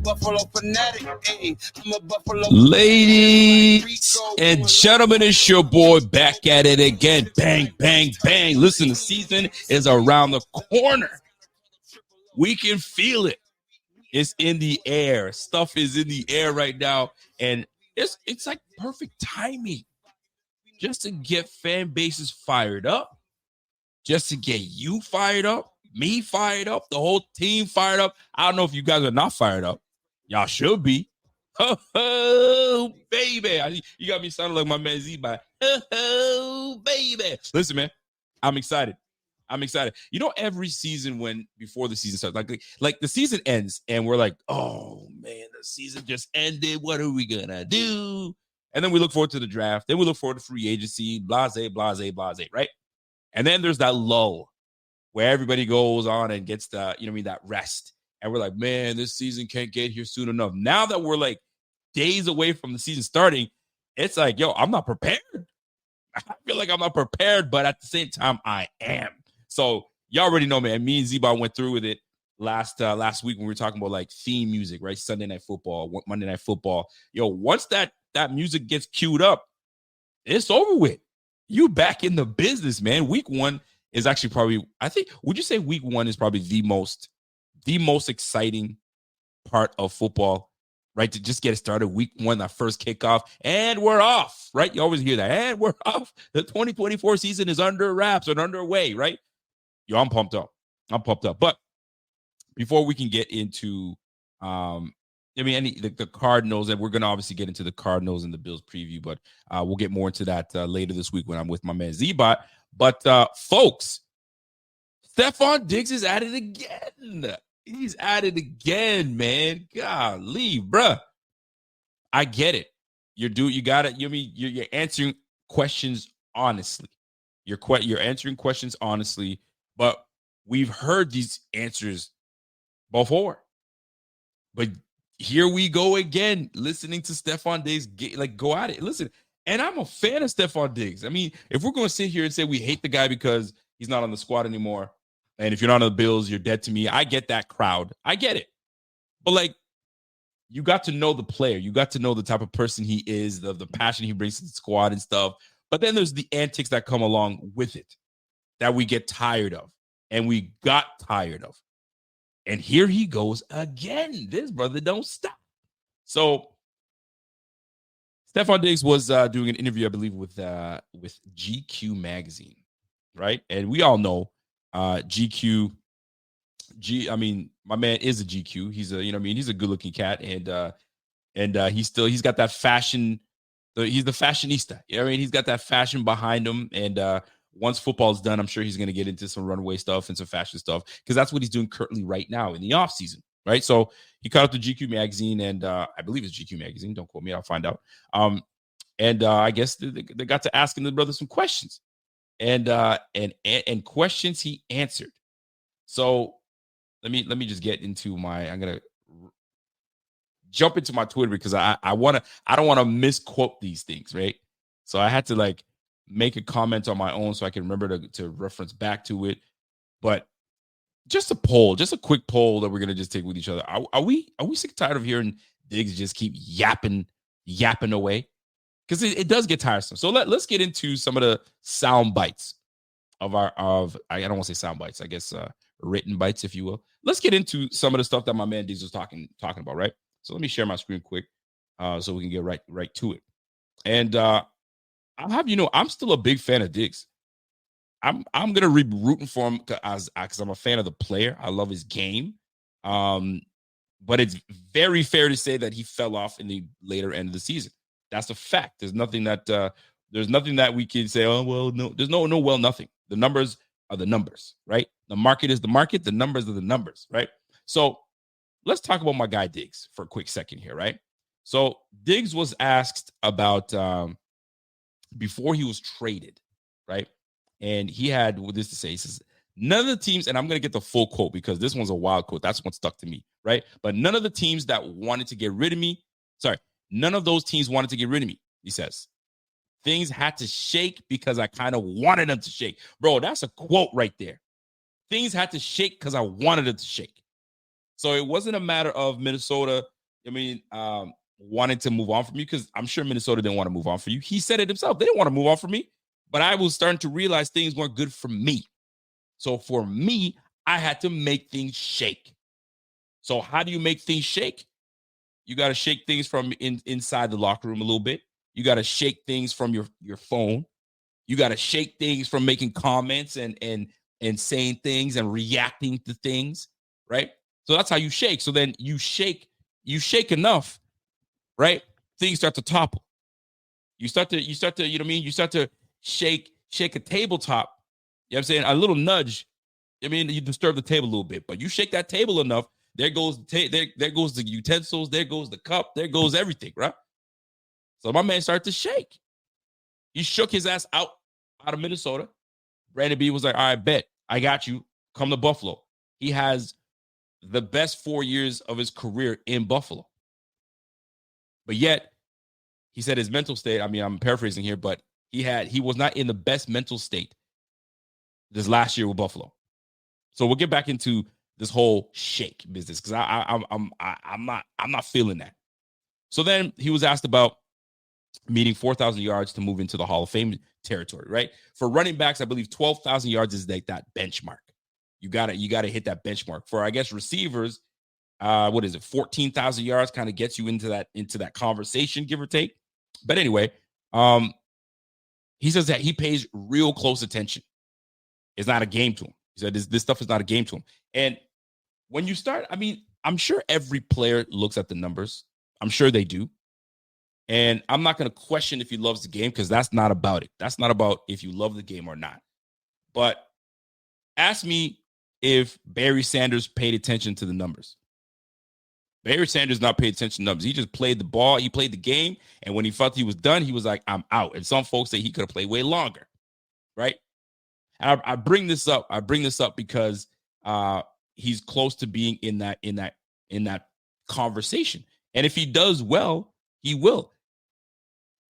Buffalo fanatic. Hey, I'm a Buffalo. Ladies and gentlemen, it's your boy back at it again. Bang, bang, bang. Listen, the season is around the corner. We can feel it. It's in the air. Stuff is in the air right now. And it's like perfect timing just to get fan bases fired up, just to get you fired up, me fired up, the whole team fired up. I don't know if you guys are not fired up. Y'all should be. Oh, baby. You got me sounding like my man Z-By. Oh, baby. Listen, man, I'm excited. You know, every season before the season starts, like the season ends and we're like, oh, man, the season just ended. What are we going to do? And then we look forward to the draft. Then we look forward to free agency, blase, right? And then there's that lull where everybody goes on and gets that rest. And we're like, man, this season can't get here soon enough. Now that we're like days away from the season starting, it's like, yo, I'm not prepared. I feel like I'm not prepared, but at the same time, I am. So y'all already know, man. Me and Zeba went through with it last week when we were talking about like theme music, right? Sunday Night Football, Monday Night Football. Yo, once that music gets queued up, it's over with. You back in the business, man. Week 1 is actually probably, I think, would you say week 1 is probably the most exciting part of football, right? To just get it started. Week 1, that first kickoff, and we're off, right? You always hear that, and we're off. The 2024 season is under wraps and underway, right? Yo, I'm pumped up. But before we can get into, the Cardinals, and we're going to obviously get into the Cardinals and the Bills preview, but we'll get more into that later this week when I'm with my man Z-Bot. But, folks, Stefon Diggs is at it again. He's at it again, man. Golly, bruh. I get it. You got it. You're answering questions honestly. You're answering questions honestly, but we've heard these answers before. But here we go again, listening to Stefon Diggs go at it. Listen, and I'm a fan of Stefon Diggs. I mean, if we're going to sit here and say we hate the guy because he's not on the squad anymore, and if you're not on the Bills, you're dead to me. I get that crowd. I get it. But, you got to know the player. You got to know the type of person he is, the passion he brings to the squad and stuff. But then there's the antics that come along with it that we get tired of, and we got tired of. And here he goes again. This brother don't stop. So Stefon Diggs was doing an interview, I believe, with GQ magazine, right? And we all know GQ. My man is a GQ. He's he's a good-looking cat, and he's got that fashion. He's the fashionista. He's got that fashion behind him, and once football's done, I'm sure he's going to get into some runway stuff and some fashion stuff because that's what he's doing currently right now in the off season, right? So he caught up to GQ magazine, and I believe it's GQ magazine. Don't quote me; I'll find out. And I guess they got to asking the brother some questions, and questions he answered. So let me just get into I'm gonna jump into my Twitter because I don't want to misquote these things, right? So I had to make a comment on my own so I can remember to reference back to it. But just a quick poll that we're gonna just take with each other. Are we sick and tired of hearing Diggs just keep yapping away? Because it does get tiresome. So let's get into some of the sound bites of I don't want to say sound bites, I guess written bites, if you will. Let's get into some of the stuff that my man Diggs was talking about, right? So let me share my screen quick so we can get right to it. And I'll have I'm still a big fan of Diggs. I'm gonna be rooting for him because I'm a fan of the player. I love his game. But it's very fair to say that he fell off in the later end of the season. That's a fact. There's nothing that we can say, oh well, no, there's no well nothing. The numbers are the numbers, right? The market is the market, the numbers are the numbers, right? So let's talk about my guy Diggs for a quick second here, right? So Diggs was asked about before he was traded, right? And he had this to say. He says, none of the teams, and I'm going to get the full quote because this one's a wild quote. That's what stuck to me, right? But none of the teams that wanted to get rid of me, none of those teams wanted to get rid of me, he says. Things had to shake because I kind of wanted them to shake. Bro, that's a quote right there. Things had to shake because I wanted it to shake. So it wasn't a matter of Minnesota wanted to move on from you, because I'm sure Minnesota didn't want to move on for you. He said it himself. They didn't want to move on from me, but I was starting to realize things weren't good for me. So for me, I had to make things shake. So how do you make things shake? You got to shake things from inside the locker room a little bit. You got to shake things from your phone. You got to shake things from making comments and saying things and reacting to things, right? So that's how you shake. So then you shake enough, right? Things start to topple. You start to, you know what I mean? You start to shake a tabletop. You know what I'm saying? A little nudge. I mean, you disturb the table a little bit, but you shake that table enough, there goes there goes the utensils, there goes the cup, there goes everything, right? So my man started to shake. He shook his ass out of Minnesota. Brandon B was like, all right, bet. I got you. Come to Buffalo. He has the best 4 years of his career in Buffalo. But yet, he said his mental state, I mean, I'm paraphrasing here, but he was not in the best mental state this last year with Buffalo. So we'll get back into this whole shake business, because I'm not feeling that. So then he was asked about meeting 4,000 yards to move into the Hall of Fame territory, right? For running backs, I believe 12,000 yards is like that benchmark. You gotta hit that benchmark. For, I guess, receivers, what is it? 14,000 yards kind of gets you into that conversation, give or take. But anyway, he says that he pays real close attention. It's not a game to him. He said this stuff is not a game to him. And when you start, I mean, I'm sure every player looks at the numbers. I'm sure they do. And I'm not going to question if he loves the game, because that's not about it. That's not about if you love the game or not. But ask me if Barry Sanders paid attention to the numbers. Barry Sanders not paid attention to numbers. He just played the ball. He played the game. And when he felt he was done, he was like, I'm out. And some folks say he could have played way longer. Right? And I bring this up. Because he's close to being in that conversation. And if he does well, he will.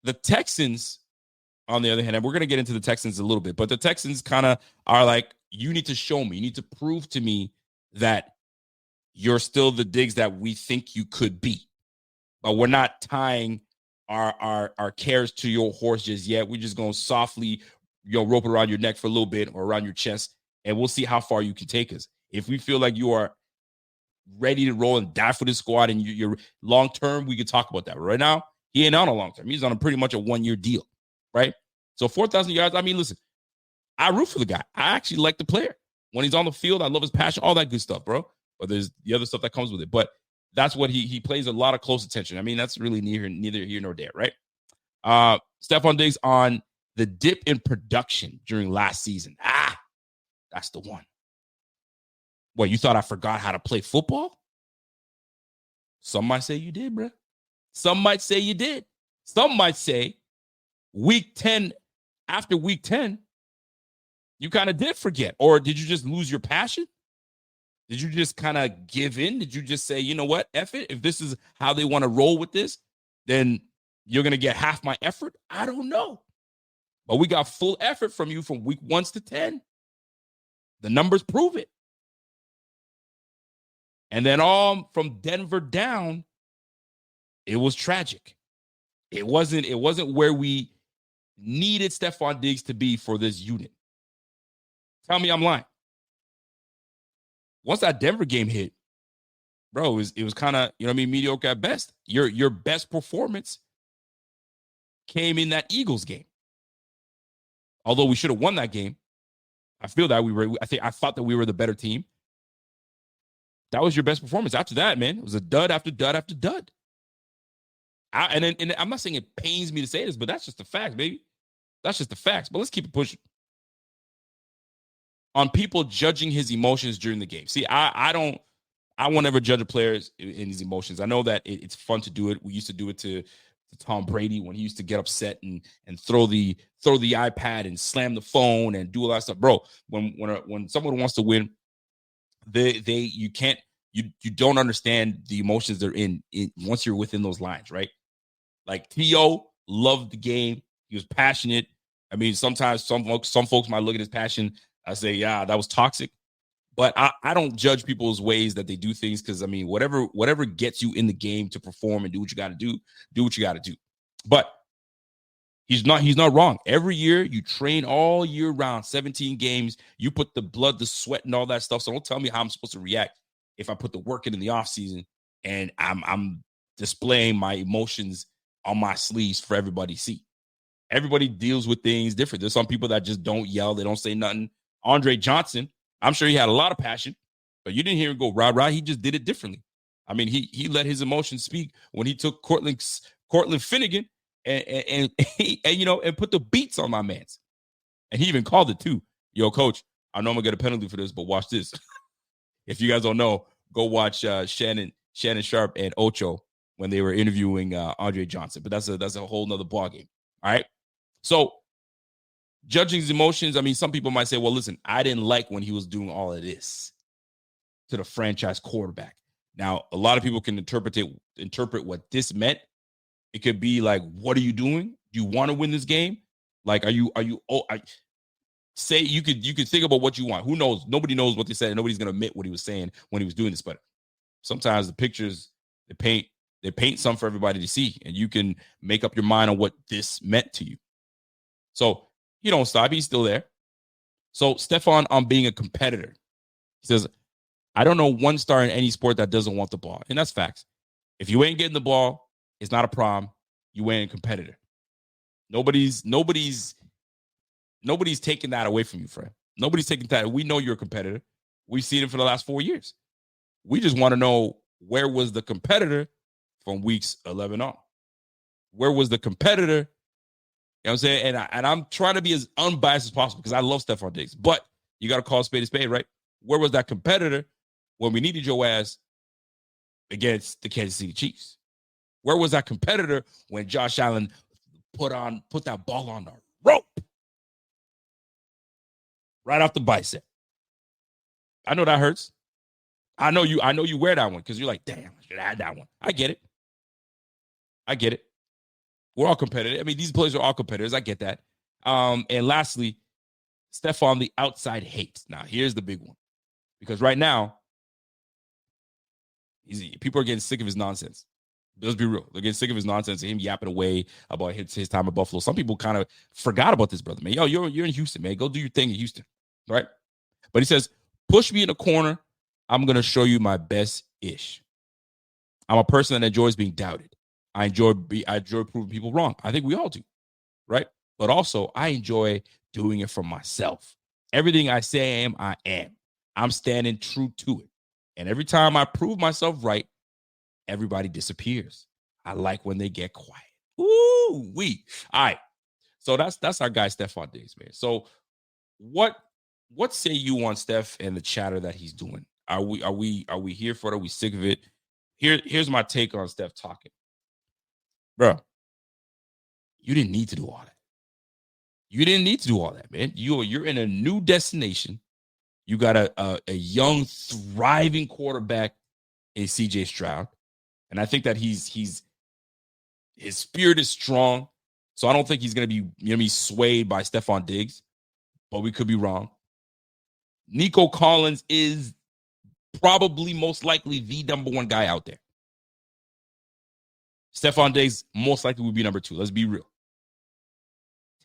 The Texans, on the other hand, and we're going to get into the Texans a little bit, but the Texans kind of are like, you need to show me. You need to prove to me that you're still the Diggs that we think you could be. But we're not tying our cares to your horse just yet. We're just going to softly, rope it around your neck for a little bit, or around your chest, and we'll see how far you can take us. If we feel like you are ready to roll and die for this squad and you're long term, we can talk about that. But right now, he ain't on a long term. He's on a pretty much a 1-year deal, right? So 4,000 yards. I mean, listen, I root for the guy. I actually like the player. When he's on the field, I love his passion, all that good stuff, bro. But there's the other stuff that comes with it. But that's what he plays a lot of close attention. I mean, that's really neither here nor there, right? Stefon Diggs on the dip in production during last season. That's the one. What, you thought I forgot how to play football? Some might say you did, bro. Some might say you did. Some might say week 10, after week 10, you kind of did forget. Or did you just lose your passion? Did you just kind of give in? Did you just say, you know what, F it? If this is how they want to roll with this, then you're going to get half my effort? I don't know. But we got full effort from you from week 1 to 10. The numbers prove it. And then all from Denver down, it was tragic. It wasn't where we needed Stefon Diggs to be for this unit. Tell me I'm lying. Once that Denver game hit, bro, it was kind of, mediocre at best. Your best performance came in that Eagles game. Although we should have won that game. I feel that I thought that we were the better team. That was your best performance. After that, man, it was a dud after dud after dud. And I'm not saying it pains me to say this, but that's just the facts, baby. That's just the facts. But let's keep it pushing. On people judging his emotions during the game. See, I won't ever judge a player in his emotions. I know that it's fun to do it. We used to do it to Tom Brady when he used to get upset and throw the iPad and slam the phone and do all that stuff. Bro, when someone wants to win, you don't understand the emotions they're in once you're within those lines, right? Like T.O. loved the game. He was passionate. I mean, sometimes some folks might look at his passion. I say, yeah, that was toxic. But I don't judge people's ways that they do things because, I mean, whatever gets you in the game to perform and do what you got to do what you got to do. But he's not wrong. Every year you train all year round, 17 games. You put the blood, the sweat, and all that stuff. So don't tell me how I'm supposed to react if I put the work in the offseason and I'm displaying my emotions on my sleeves for everybody to see. Everybody deals with things different. There's some people that just don't yell. They don't say nothing. Andre Johnson, I'm sure he had a lot of passion, but you didn't hear him go rah-rah. He just did it differently. I mean, he let his emotions speak when he took Cortland Finnegan and put the beats on my mans. And he even called it too. Yo, coach, I know I'm gonna get a penalty for this, but watch this. If you guys don't know, go watch Shannon Sharp and Ocho when they were interviewing Andre Johnson. But that's a whole nother ballgame. All right. So judging his emotions, I mean, some people might say, well, listen, I didn't like when he was doing all of this to the franchise quarterback. Now, a lot of people can interpret what this meant. It could be like, what are you doing? Do you want to win this game? Like, say you could think about what you want. Who knows? Nobody knows what they said. Nobody's going to admit what he was saying when he was doing this. But sometimes the pictures, they paint some for everybody to see, and you can make up your mind on what this meant to you. So he don't stop. He's still there. So Stefon on being a competitor. He says, I don't know one star in any sport that doesn't want the ball. And that's facts. If you ain't getting the ball, it's not a problem. You ain't a competitor. Nobody's taking that away from you, friend. Nobody's taking that. We know you're a competitor. We've seen it for the last 4 years. We just want to know, where was the competitor from weeks 11 on? Where was the competitor? You know what I'm saying? And I'm trying to be as unbiased as possible because I love Stefon Diggs. But you got to call a spade, right? Where was that competitor when we needed your ass against the Kansas City Chiefs? Where was that competitor when Josh Allen put that ball on the rope right off the bicep? I know that hurts. I know you wear that one because you're like, damn, I should have had that one. I get it. We're all competitive. I mean, these players are all competitors. I get that. And lastly, Stefon, the outside hate. Now, here's the big one. Because right now, people are getting sick of his nonsense. Let's be real. They're getting sick of his nonsense and him yapping away about his time at Buffalo. Some people kind of forgot about this brother, man. Yo, you're in Houston, man. Go do your thing in Houston, right? But he says, push me in a corner. I'm going to show you my best ish. I'm a person that enjoys being doubted. I enjoy proving people wrong. I think we all do, right? But also, I enjoy doing it for myself. Everything I say I am, I am. I'm standing true to it. And every time I prove myself right, everybody disappears. I like when they get quiet. Ooh-wee. All right. So that's our guy, Stefon Diggs, man. So what say you on Steph and the chatter that he's doing? Are we here for it? Are we sick of it? Here's my take on Steph talking. Bro, you didn't need to do all that. You didn't need to do all that, man. You're in a new destination. You got a young, thriving quarterback in CJ Stroud. And I think that his spirit is strong. So I don't think he's going to be swayed by Stefon Diggs, but we could be wrong. Nico Collins is probably most likely the number one guy out there. Stefon Diggs most likely would be number 2. Let's be real.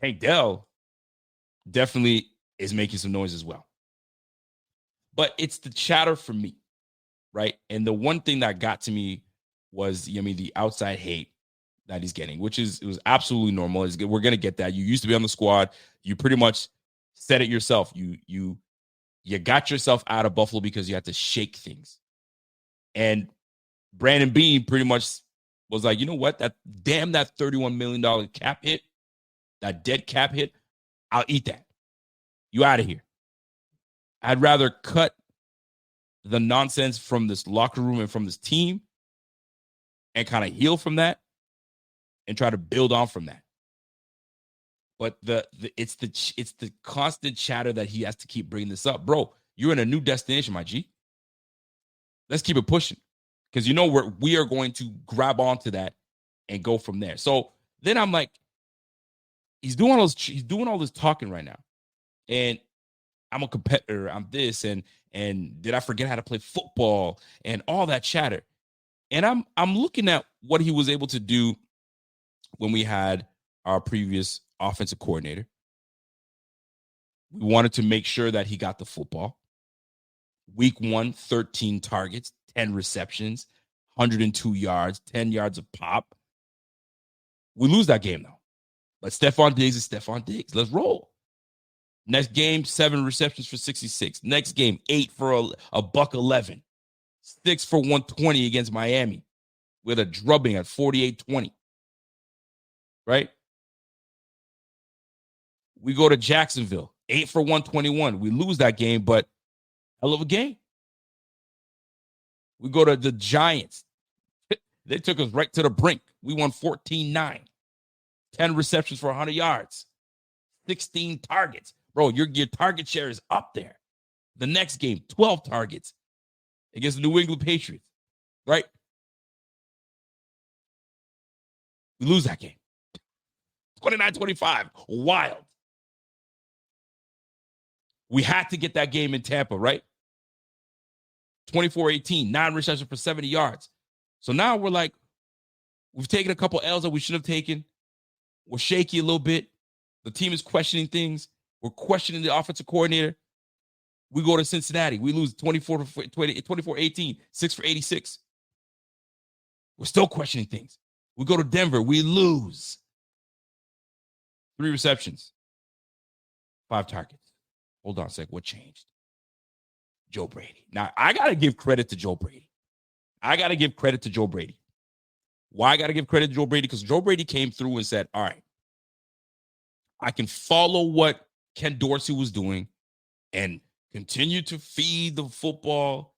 Tank Dell definitely is making some noise as well. But it's the chatter for me, right? And the one thing that got to me was, the outside hate that he's getting, it was absolutely normal. We're going to get that. You used to be on the squad. You pretty much said it yourself. You got yourself out of Buffalo because you had to shake things. And Brandon Beane pretty much was like, you know what? That $31 million cap hit, that dead cap hit, I'll eat that. You out of here. I'd rather cut the nonsense from this locker room and from this team and kind of heal from that and try to build on from that. But it's the constant chatter that he has to keep bringing this up. Bro, you're in a new destination, my G. Let's keep it pushing. Because we are going to grab onto that and go from there. So then I'm like, he's doing all this talking right now. And I'm a competitor. I'm this. And And did I forget how to play football and all that chatter? And I'm looking at what he was able to do when we had our previous offensive coordinator. We wanted to make sure that he got the football. Week 1, 13 targets, 10 receptions, 102 yards, 10 yards of pop. We lose that game, though. But Stefon Diggs is Stefon Diggs. Let's roll. Next game, 7 receptions for 66. Next game, 8 for a buck 11. 6 for 120 against Miami with a drubbing at 48-20. Right? We go to Jacksonville, 8 for 121. We lose that game, but hell of a game. We go to the Giants. They took us right to the brink. We won 14-9. 10 receptions for 100 yards. 16 targets. Bro, your target share is up there. The next game, 12 targets against the New England Patriots. Right? We lose that game. 29-25. Wild. We had to get that game in Tampa, right? 24-18, 9 receptions for 70 yards. So now we're like, we've taken a couple L's that we should have taken. We're shaky a little bit. The team is questioning things. We're questioning the offensive coordinator. We go to Cincinnati. We lose 24-18, 6 for 86. We're still questioning things. We go to Denver. We lose. 3 receptions, 5 targets. Hold on a sec. What changed? Joe Brady. Now, I got to give credit to Joe Brady. Why I got to give credit to Joe Brady? Because Joe Brady came through and said, all right, I can follow what Ken Dorsey was doing and continue to feed the football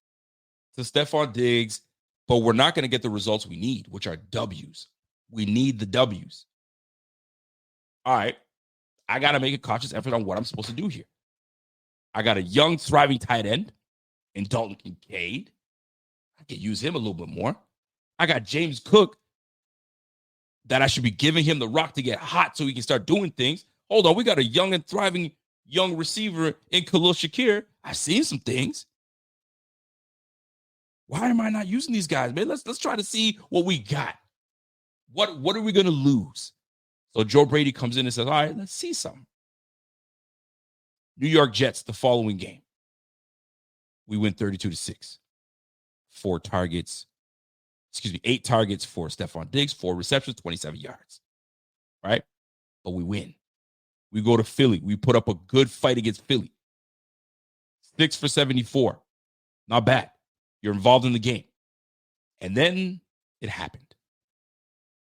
to Stefon Diggs, but we're not going to get the results we need, which are W's. We need the W's. All right, I got to make a conscious effort on what I'm supposed to do here. I got a young, thriving tight end in Dalton Kincaid. I could use him a little bit more. I got James Cook that I should be giving him the rock to get hot so he can start doing things. Hold on, we got a young and thriving young receiver in Khalil Shakir. I've seen some things. Why am I not using these guys, man? Let's try to see what we got. What are we going to lose? So Joe Brady comes in and says, all right, let's see something. New York Jets, the following game. We win 32-6. 8 targets for Stefon Diggs, 4 receptions, 27 yards. Right? But we win. We go to Philly. We put up a good fight against Philly. 6 for 74. Not bad. You're involved in the game. And then it happened.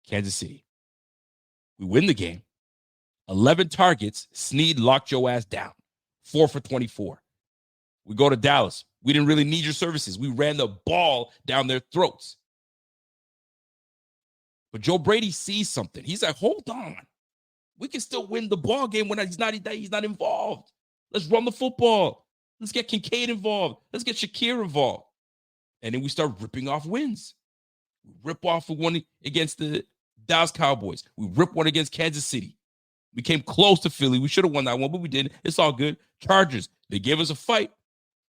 Kansas City. We win the game. 11 targets. Snead locked your ass down. 4 for 24. We go to Dallas. We didn't really need your services. We ran the ball down their throats. But Joe Brady sees something. He's like, hold on. We can still win the ball game when he's not involved. Let's run the football. Let's get Kincaid involved. Let's get Shakir involved. And then we start ripping off wins. We rip off one against the Dallas Cowboys. We rip one against Kansas City. We came close to Philly. We should have won that one, but we didn't. It's all good. Chargers, they gave us a fight.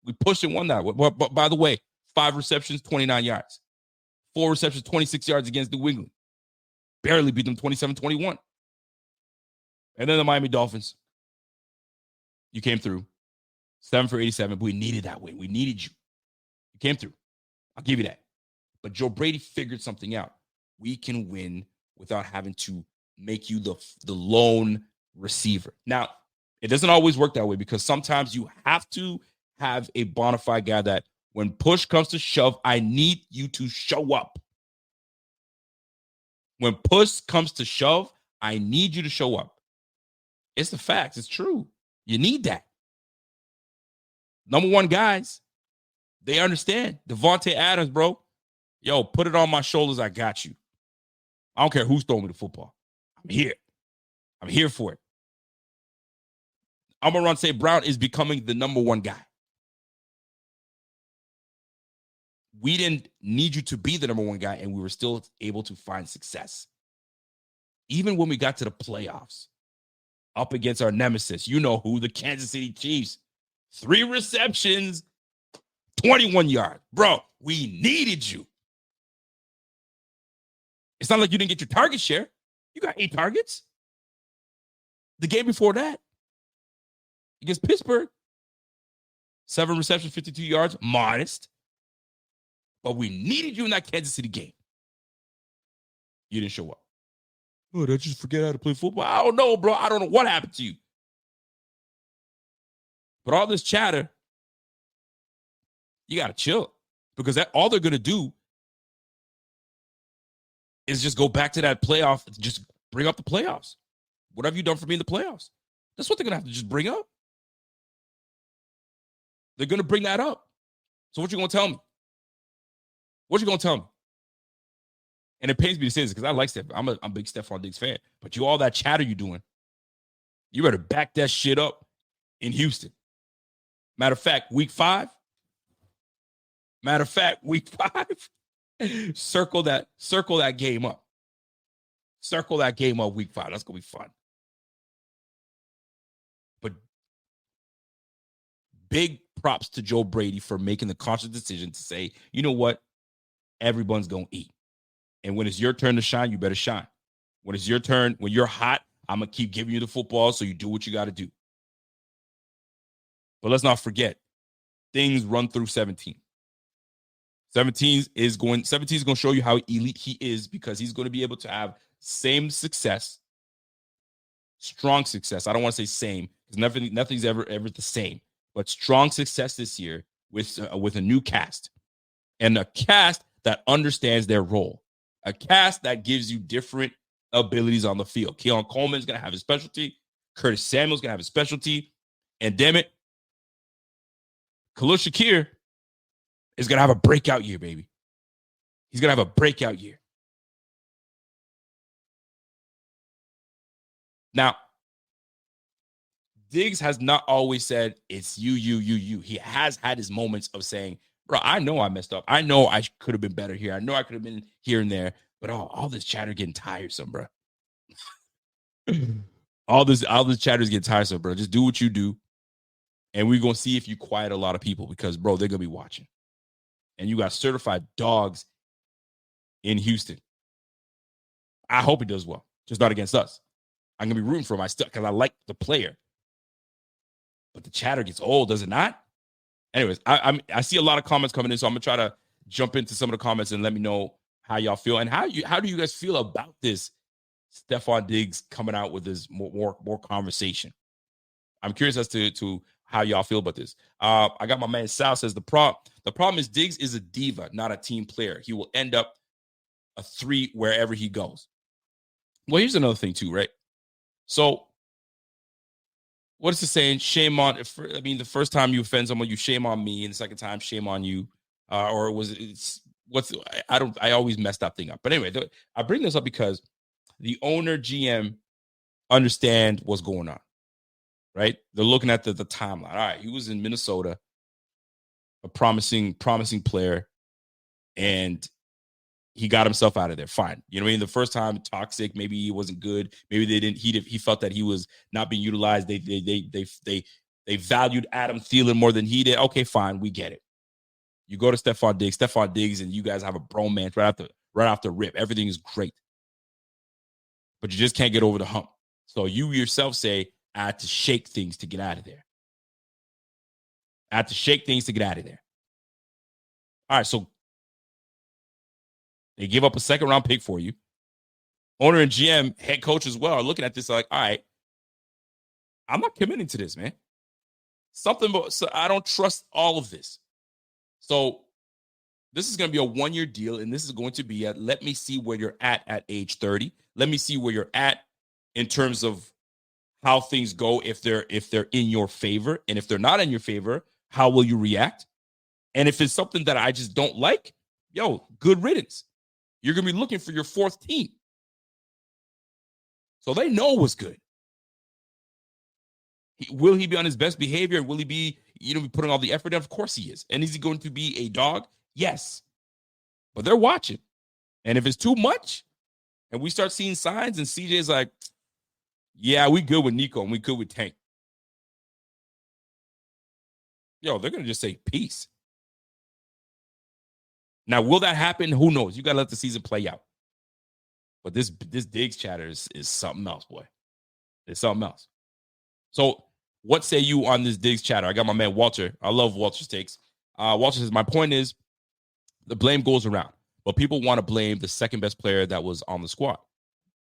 We pushed and won that one. But by the way, 5 receptions, 29 yards. 4 receptions, 26 yards against New England. Barely beat them 27-21. And then the Miami Dolphins. You came through. 7 for 87, but we needed that win. We needed you. You came through. I'll give you that. But Joe Brady figured something out. We can win without having to make you the lone receiver. Now, it doesn't always work that way because sometimes you have to have a bona fide guy that when push comes to shove, I need you to show up. When push comes to shove, I need you to show up. It's the facts. It's true. You need that. Number 1 guys, they understand. Devontae Adams, bro. Yo, put it on my shoulders. I got you. I don't care who's throwing me the football. I'm here. I'm here for it. Amon-Ra St. Brown is becoming the number 1 guy. We didn't need you to be the number 1 guy, and we were still able to find success. Even when we got to the playoffs, up against our nemesis, you know who, the Kansas City Chiefs. 3 receptions, 21 yards. Bro, we needed you. It's not like you didn't get your target share. You got 8 targets. The game before that, against Pittsburgh, 7 receptions, 52 yards, modest. But we needed you in that Kansas City game. You didn't show up. Oh, did I just forget how to play football? I don't know, bro. I don't know what happened to you. But all this chatter, you got to chill. Because all they're going to do is just go back to that playoff, just bring up the playoffs. What have you done for me in the playoffs? That's what they're going to have to just bring up. They're going to bring that up. So what you going to tell me? What you going to tell me? And it pains me to say this because I like Stefon. I'm a big Stefon Diggs fan. But all that chatter you doing, you better back that shit up in Houston. Matter of fact, week 5. Circle that game up. Circle that game up week 5. That's going to be fun. But big props to Joe Brady for making the conscious decision to say, you know what? Everyone's going to eat. And when it's your turn to shine, you better shine. When it's your turn, when you're hot, I'm going to keep giving you the football so you do what you got to do. But let's not forget, things run through 17. 17 is going to show you how elite he is because he's going to be able to have same success, strong success. I don't want to say same because nothing's ever the same, but strong success this year with a new cast and a cast that understands their role. A cast that gives you different abilities on the field. Keon Coleman's going to have his specialty. Curtis Samuel's going to have his specialty. And damn it, Khalil Shakir is going to have a breakout year, baby. He's going to have a breakout year. Now, Diggs has not always said, it's you. He has had his moments of saying, bro, I know I messed up. I know I could have been better here. I know I could have been here and there. But all this chatter getting tiresome, bro. all this chatter is getting tiresome, bro. Just do what you do. And we're going to see if you quiet a lot of people because, bro, they're going to be watching. And you got certified dogs in Houston. I hope he does well. Just not against us. I'm going to be rooting for him because I like the player. But the chatter gets old, does it not? Anyways, I see a lot of comments coming in, so I'm going to try to jump into some of the comments and let me know how y'all feel. And how do you guys feel about this Stefon Diggs coming out with this more conversation? I'm curious as to how y'all feel about this. I got my man Sal says the problem is Diggs is a diva, not a team player. He will end up a 3 wherever he goes. Well, here's another thing too, right? So what is the saying? Shame on. The first time you offend someone, you shame on me, and the second time, shame on you. Or was it? I always mess that thing up. But anyway, I bring this up because the owner GM understand what's going on, right? They're looking at the timeline. All right, he was in Minnesota, a promising player, and he got himself out of there. Fine. You know what I mean? The first time, toxic. Maybe he wasn't good. Maybe they didn't. He felt that he was not being utilized. They valued Adam Thielen more than he did. Okay, fine. We get it. You go to Stefon Diggs, and you guys have a bromance right after rip. Everything is great. But you just can't get over the hump. So you yourself say, I had to shake things to get out of there. All right, so they give up a second-round pick for you. Owner and GM, head coach as well, are looking at this like, all right, I'm not committing to this, man. So I don't trust all of this. So this is going to be a 1-year deal, and this is going to be let me see where you're at age 30. Let me see where you're at in terms of how things go if they're in your favor. And if they're not in your favor, how will you react? And if it's something that I just don't like, good riddance. You're going to be looking for your 4th team. So they know what's good. Will he be on his best behavior? Will he be, putting all the effort in? Of course he is. And is he going to be a dog? Yes. But they're watching. And if it's too much and we start seeing signs and CJ's like, yeah, we good with Nico and we good with Tank. They're going to just say peace. Now, will that happen? Who knows? You got to let the season play out. But this Diggs chatter is something else, boy. It's something else. So what say you on this Diggs chatter? I got my man Walter. I love Walter's takes. Walter says, my point is the blame goes around, but people want to blame the second best player that was on the squad.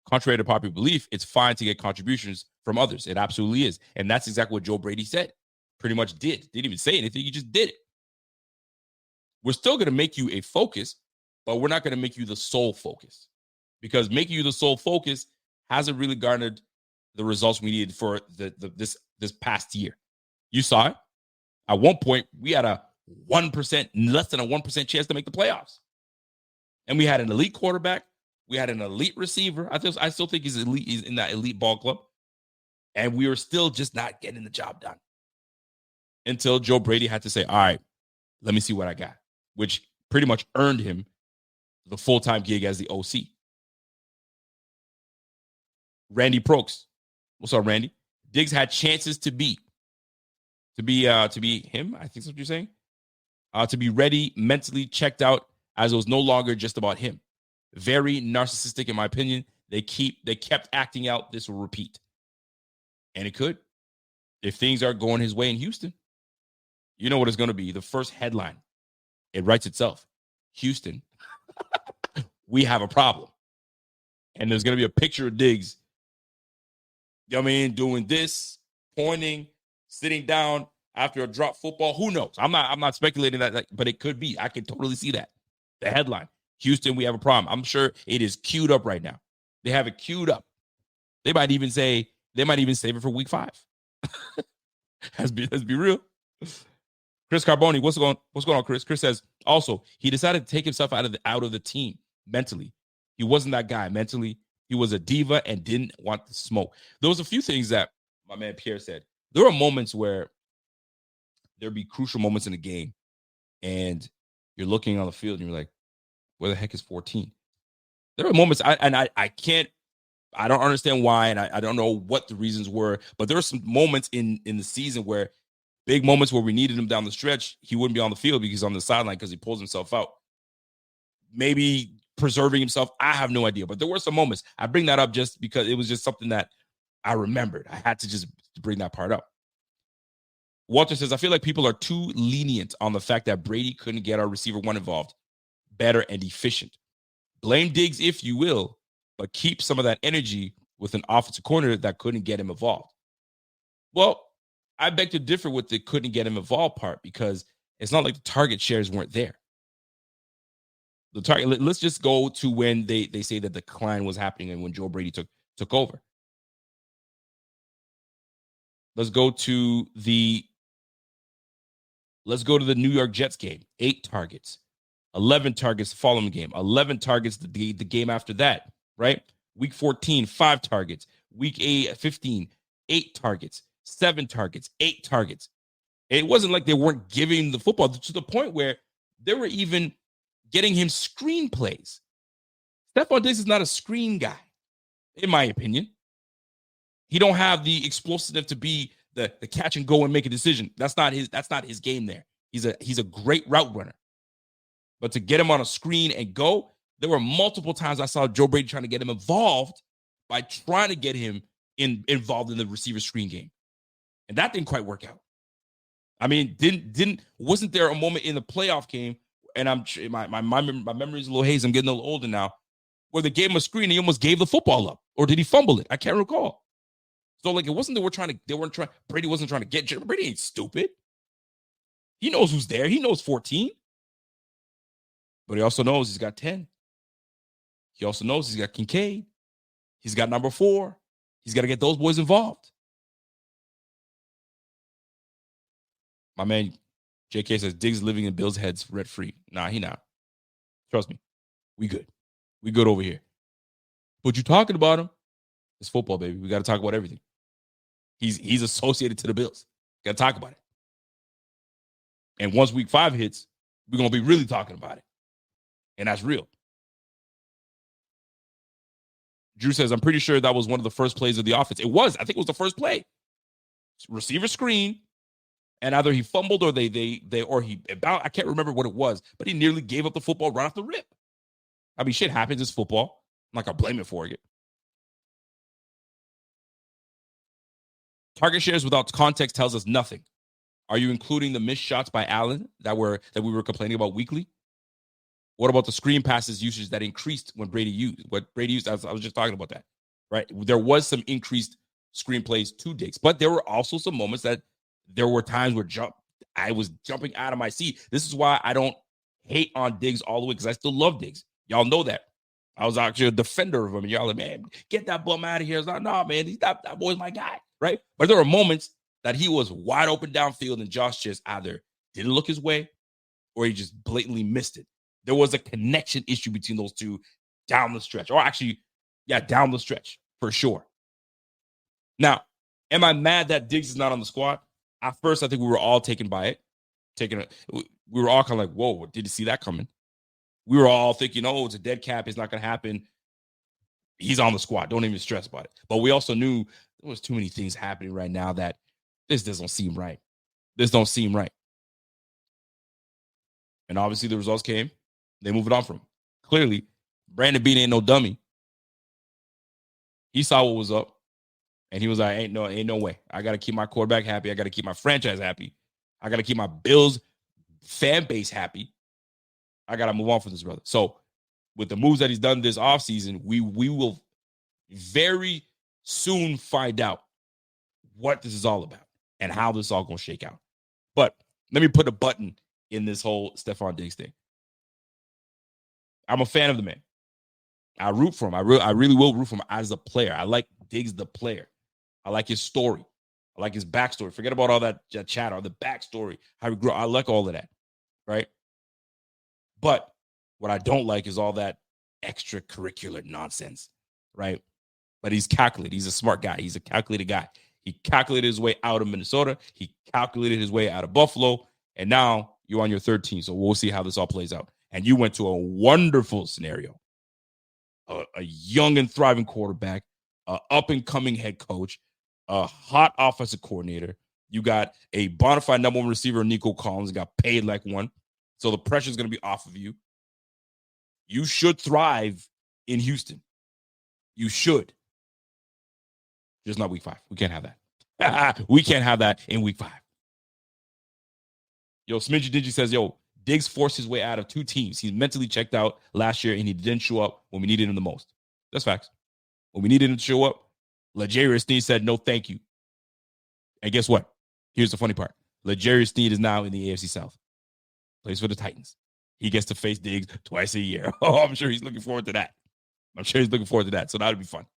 Contrary to popular belief, it's fine to get contributions from others. It absolutely is. And that's exactly what Joe Brady said. Pretty much did. Didn't even say anything. He just did it. We're still going to make you a focus, but we're not going to make you the sole focus, because making you the sole focus hasn't really garnered the results we needed for this past year. You saw it. At one point, we had a 1%, less than a 1% chance to make the playoffs. And we had an elite quarterback. We had an elite receiver. I still think he's elite. He's in that elite ball club. And we were still just not getting the job done until Joe Brady had to say, all right, let me see what I got, which pretty much earned him the full-time gig as the OC. Randy Prokes. What's up, Randy? Diggs had chances to be him, I think that's what you're saying. To be ready, mentally checked out, as it was no longer just about him. Very narcissistic, in my opinion. They kept acting out. This will repeat. And it could. If things aren't going his way in Houston, you know what it's going to be. The first headline, it writes itself. Houston, we have a problem. And there's going to be a picture of Diggs, you know what I mean, doing this, pointing, sitting down after a drop football. Who knows? I'm not speculating that, but it could be. I can totally see that. The headline, Houston, we have a problem. I'm sure it is queued up right now. They have it queued up. They might even save it for week 5. Let's be real. Chris Carboni, what's going on, Chris? Chris says, also, he decided to take himself out of the team mentally. He wasn't that guy mentally. He was a diva and didn't want the smoke. There was a few things that my man Pierre said. There were moments where there'd be crucial moments in the game, and you're looking on the field and you're like, where the heck is 14? There are moments I don't understand why, and I don't know what the reasons were, but there were some moments in the season where big moments where we needed him down the stretch, he wouldn't be on the field because he's on the sideline because he pulls himself out. Maybe preserving himself, I have no idea. But there were some moments. I bring that up just because it was just something that I remembered. I had to just bring that part up. Walter says, I feel like people are too lenient on the fact that Brady couldn't get our receiver one involved better and efficient. Blame Diggs if you will, but keep some of that energy with an offensive coordinator that couldn't get him involved. Well, I beg to differ with the couldn't get him involved part, because it's not like the target shares weren't there. The target. Let's just go to when they say that the decline was happening and when Joe Brady took over. Let's go to the New York Jets game. 8 targets, 11 targets the following game, 11 targets the game after that, right? Week 14, 5 targets. Week 15, 8 targets, 7 targets, 8 targets. It wasn't like they weren't giving the football to the point where they were even getting him screen plays. Stefon Diggs is not a screen guy, in my opinion. He don't have the explosiveness to be the catch and go and make a decision. That's not his game there. He's a great route runner. But to get him on a screen and go, there were multiple times I saw Joe Brady trying to get him involved by trying to get him involved in the receiver screen game. And that didn't quite work out. I mean, wasn't there a moment in the playoff game, and my memory is a little hazy, I'm getting a little older now, where they gave him a screen and he almost gave the football up? Or did he fumble it? I can't recall. So, like, it wasn't that Brady wasn't trying to get, Brady ain't stupid. He knows who's there. He knows 14. But he also knows he's got 10. He also knows he's got Kincaid. He's got number 4. He's got to get those boys involved. My man JK says Diggs living in Bill's heads rent-free. Nah, he not. Trust me. We good. We good over here. But you talking about him? It's football, baby. We got to talk about everything. He's associated to the Bills. Got to talk about it. And once week 5 hits, we're going to be really talking about it. And that's real. Drew says, I'm pretty sure that was one of the first plays of the offense. It was. I think it was the first play. Receiver screen. And either he fumbled or I can't remember what it was, but he nearly gave up the football right off the rip. I mean, shit happens. It's football. I'm not going to blame it for it. Target shares without context tells us nothing. Are you including the missed shots by Allen that we were complaining about weekly? What about the screen passes usage that increased when Brady used? What Brady used, I was just talking about that, right? There was some increased screen plays to Diggs, but there were also some moments that there were times where I was jumping out of my seat. This is why I don't hate on Diggs all the way, because I still love Diggs. Y'all know that. I was actually a defender of him. And y'all like, man, get that bum out of here. I was like, no, man, that boy's my guy, right? But there were moments that he was wide open downfield and Josh just either didn't look his way or he just blatantly missed it. There was a connection issue between those two down the stretch. Or actually, down the stretch for sure. Now, am I mad that Diggs is not on the squad? At first, I think we were all taken by it. We were all kind of like, whoa, did you see that coming? We were all thinking, oh, it's a dead cap. It's not going to happen. He's on the squad. Don't even stress about it. But we also knew there was too many things happening right now that this doesn't seem right. This don't seem right. And obviously the results came. They moved on from him. Clearly, Brandon Beane ain't no dummy. He saw what was up. And he was like, ain't no way. I got to keep my quarterback happy. I got to keep my franchise happy. I got to keep my Bills fan base happy. I got to move on from this, brother. So with the moves that he's done this offseason, we will very soon find out what this is all about and how this is all going to shake out. But let me put a button in this whole Stefon Diggs thing. I'm a fan of the man. I root for him. I really will root for him as a player. I like Diggs the player. I like his story. I like his backstory. Forget about all that chatter, the backstory, how he grew up. I like all of that, right? But what I don't like is all that extracurricular nonsense, right? But he's calculated. He's a smart guy. He's a calculated guy. He calculated his way out of Minnesota. He calculated his way out of Buffalo. And now you're on your third team. So we'll see how this all plays out. And you went to a wonderful scenario. A young and thriving quarterback, an up-and-coming head coach, a hot offensive coordinator. You got a bona fide number one receiver, Nico Collins, got paid like one. So the pressure is going to be off of you. You should thrive in Houston. You should. Just not week 5. We can't have that. We can't have that in week 5. Yo, Smidgy Digi says, yo, Diggs forced his way out of 2 teams. He's mentally checked out last year, and he didn't show up when we needed him the most. That's facts. When we needed him to show up, L'Jarius Sneed said, no, thank you. And guess what? Here's the funny part. L'Jarius Sneed is now in the AFC South. Plays for the Titans. He gets to face Diggs twice a year. Oh, I'm sure he's looking forward to that. So that'll be fun.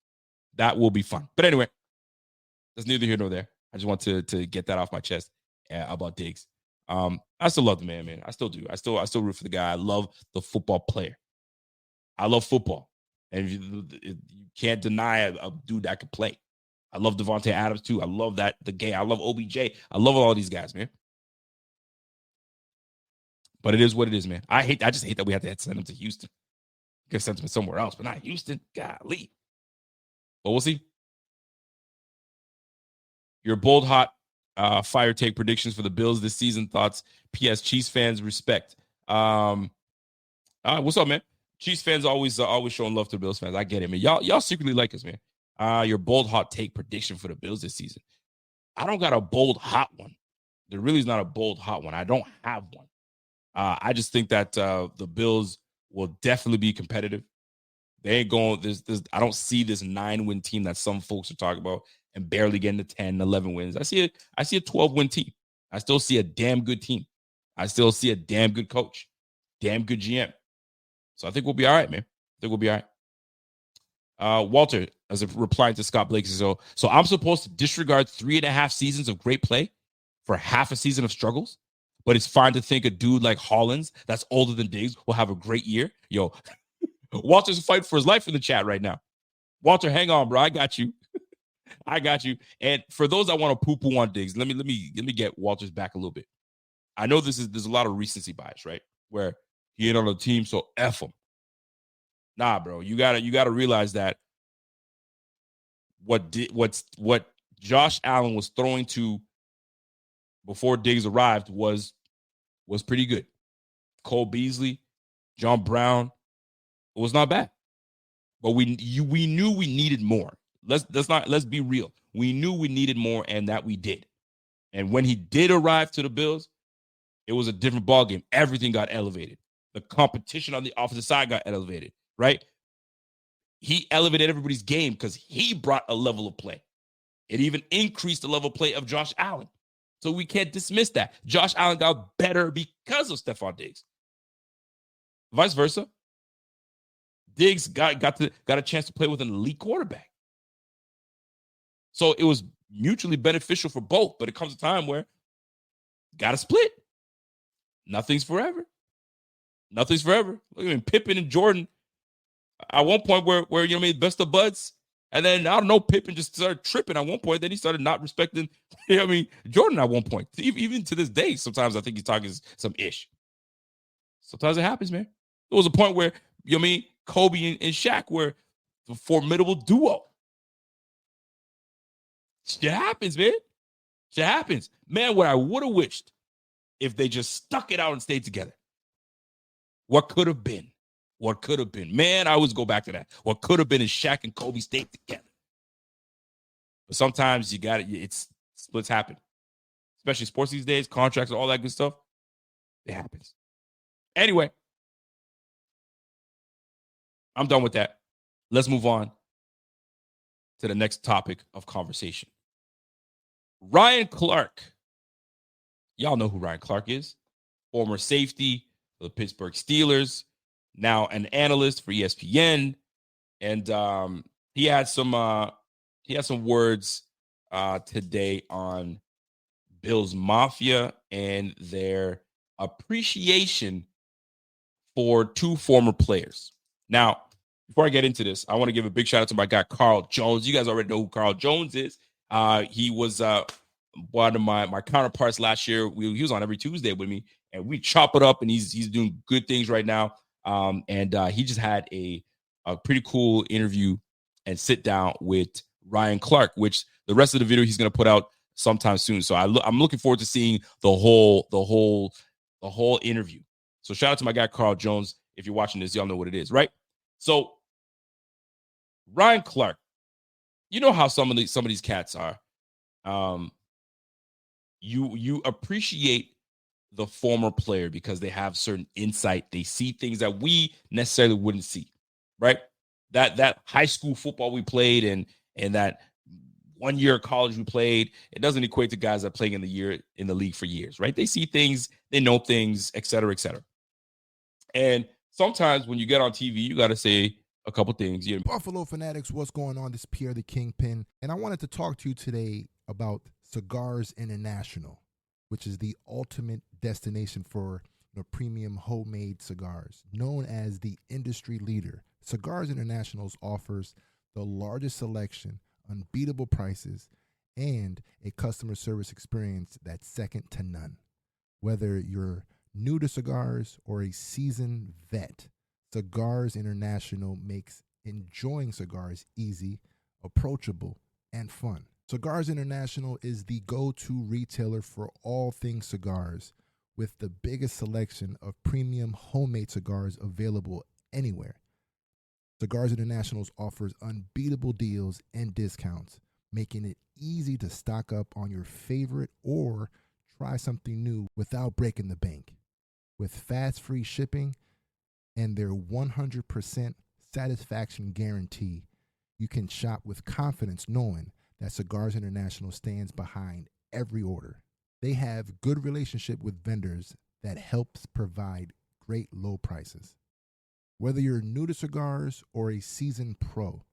That will be fun. But anyway, that's neither here nor there. I just want to get that off my chest about Diggs. I still love the man. I still do. I still root for the guy. I love the football player. I love football. And you can't deny a dude that can play. I love Devontae Adams too. I love the game. I love OBJ. I love all these guys, man. But it is what it is, man. I just hate that we have to send him to Houston. You could send him somewhere else, but not Houston. Golly. But we'll see. Your bold, hot fire take predictions for the Bills this season. Thoughts. P.S. Chiefs fans respect. What's up, man? Chiefs fans always showing love to the Bills fans. I get it, man. Y'all secretly like us, man. Your bold, hot take prediction for the Bills this season. I don't got a bold, hot one. There really is not a bold, hot one. I don't have one. I just think that the Bills will definitely be competitive. They ain't going. I don't see this 9-win team that some folks are talking about and barely getting to 10, 11 wins. I see a 12-win team. I still see a damn good team. I still see a damn good coach, damn good GM. So I think we'll be all right, man. I think we'll be all right. Walter, as a replying to Scott Blake, so I'm supposed to disregard 3.5 seasons of great play for half a season of struggles, but it's fine to think a dude like Hollins that's older than Diggs will have a great year. Yo, Walter's fighting for his life in the chat right now. Walter, hang on, bro. I got you. I got you. And for those that want to poo-poo on Diggs, let me get Walter's back a little bit. I know there's a lot of recency bias, right? Where he ain't on the team, so F him. Nah, bro. You gotta realize that what Josh Allen was throwing to before Diggs arrived was pretty good. Cole Beasley, John Brown, it was not bad. But we knew we needed more. Let's be real. We knew we needed more, and that we did. And when he did arrive to the Bills, it was a different ballgame. Everything got elevated. The competition on the offensive side got elevated, right? He elevated everybody's game because he brought a level of play. It even increased the level of play of Josh Allen. So we can't dismiss that. Josh Allen got better because of Stefon Diggs. Vice versa. Diggs got a chance to play with an elite quarterback. So it was mutually beneficial for both, but it comes a time where got to split. Nothing's forever. Nothing's forever. Look at Pippen and Jordan at one point where you know best of buds. And then, I don't know, Pippen just started tripping at one point. Then he started not respecting, Jordan at one point. Even to this day, sometimes I think he's talking some ish. Sometimes it happens, man. There was a point where, Kobe and Shaq were a formidable duo. Shit happens, man. Shit happens. Man, what I would have wished if they just stuck it out and stayed together. What could have been? What could have been? Man, I always go back to that. What could have been is Shaq and Kobe stayed together. But sometimes you got it. It's splits happen. Especially sports these days, contracts, all that good stuff. It happens. Anyway, I'm done with that. Let's move on to the next topic of conversation. Ryan Clark. Y'all know who Ryan Clark is. Former safety for the Pittsburgh Steelers. Now an analyst for ESPN. And he had some words today on Bills Mafia and their appreciation for two former players. Now, before I get into this, I want to give a big shout out to my guy, Carl Jones. You guys already know who Carl Jones is. He was one of my counterparts last year. He was on every Tuesday with me, and we chop it up, and he's doing good things right now. And he just had a pretty cool interview and sit down with Ryan Clark, which the rest of the video he's going to put out sometime soon. So I'm looking forward to seeing the whole interview. So shout out to my guy, Carl Jones. If you're watching this, y'all know what it is, right? So Ryan Clark, you know how some of these cats are. You appreciate the former player because they have certain insight. They see things that we necessarily wouldn't see, right? That high school football we played and that 1 year of college we played, it doesn't equate to guys that are playing in the league for years, right? They see things, they know things, et cetera, et cetera. And sometimes when you get on TV, you got to say a couple things. Buffalo Fanatics, what's going on? This is Pierre the Kingpin, and I wanted to talk to you today about Cigars International, which is the ultimate destination for premium homemade cigars. Known as the industry leader, Cigars International offers the largest selection, unbeatable prices, and a customer service experience that's second to none. Whether you're new to cigars or a seasoned vet, Cigars International makes enjoying cigars easy, approachable, and fun. Cigars International is the go-to retailer for all things cigars, with the biggest selection of premium homemade cigars available anywhere. Cigars International offers unbeatable deals and discounts, making it easy to stock up on your favorite or try something new without breaking the bank. With fast free shipping and their 100% satisfaction guarantee, you can shop with confidence knowing that Cigars International stands behind every order. They have good relationship with vendors that helps provide great low prices. Whether you're new to cigars or a seasoned pro,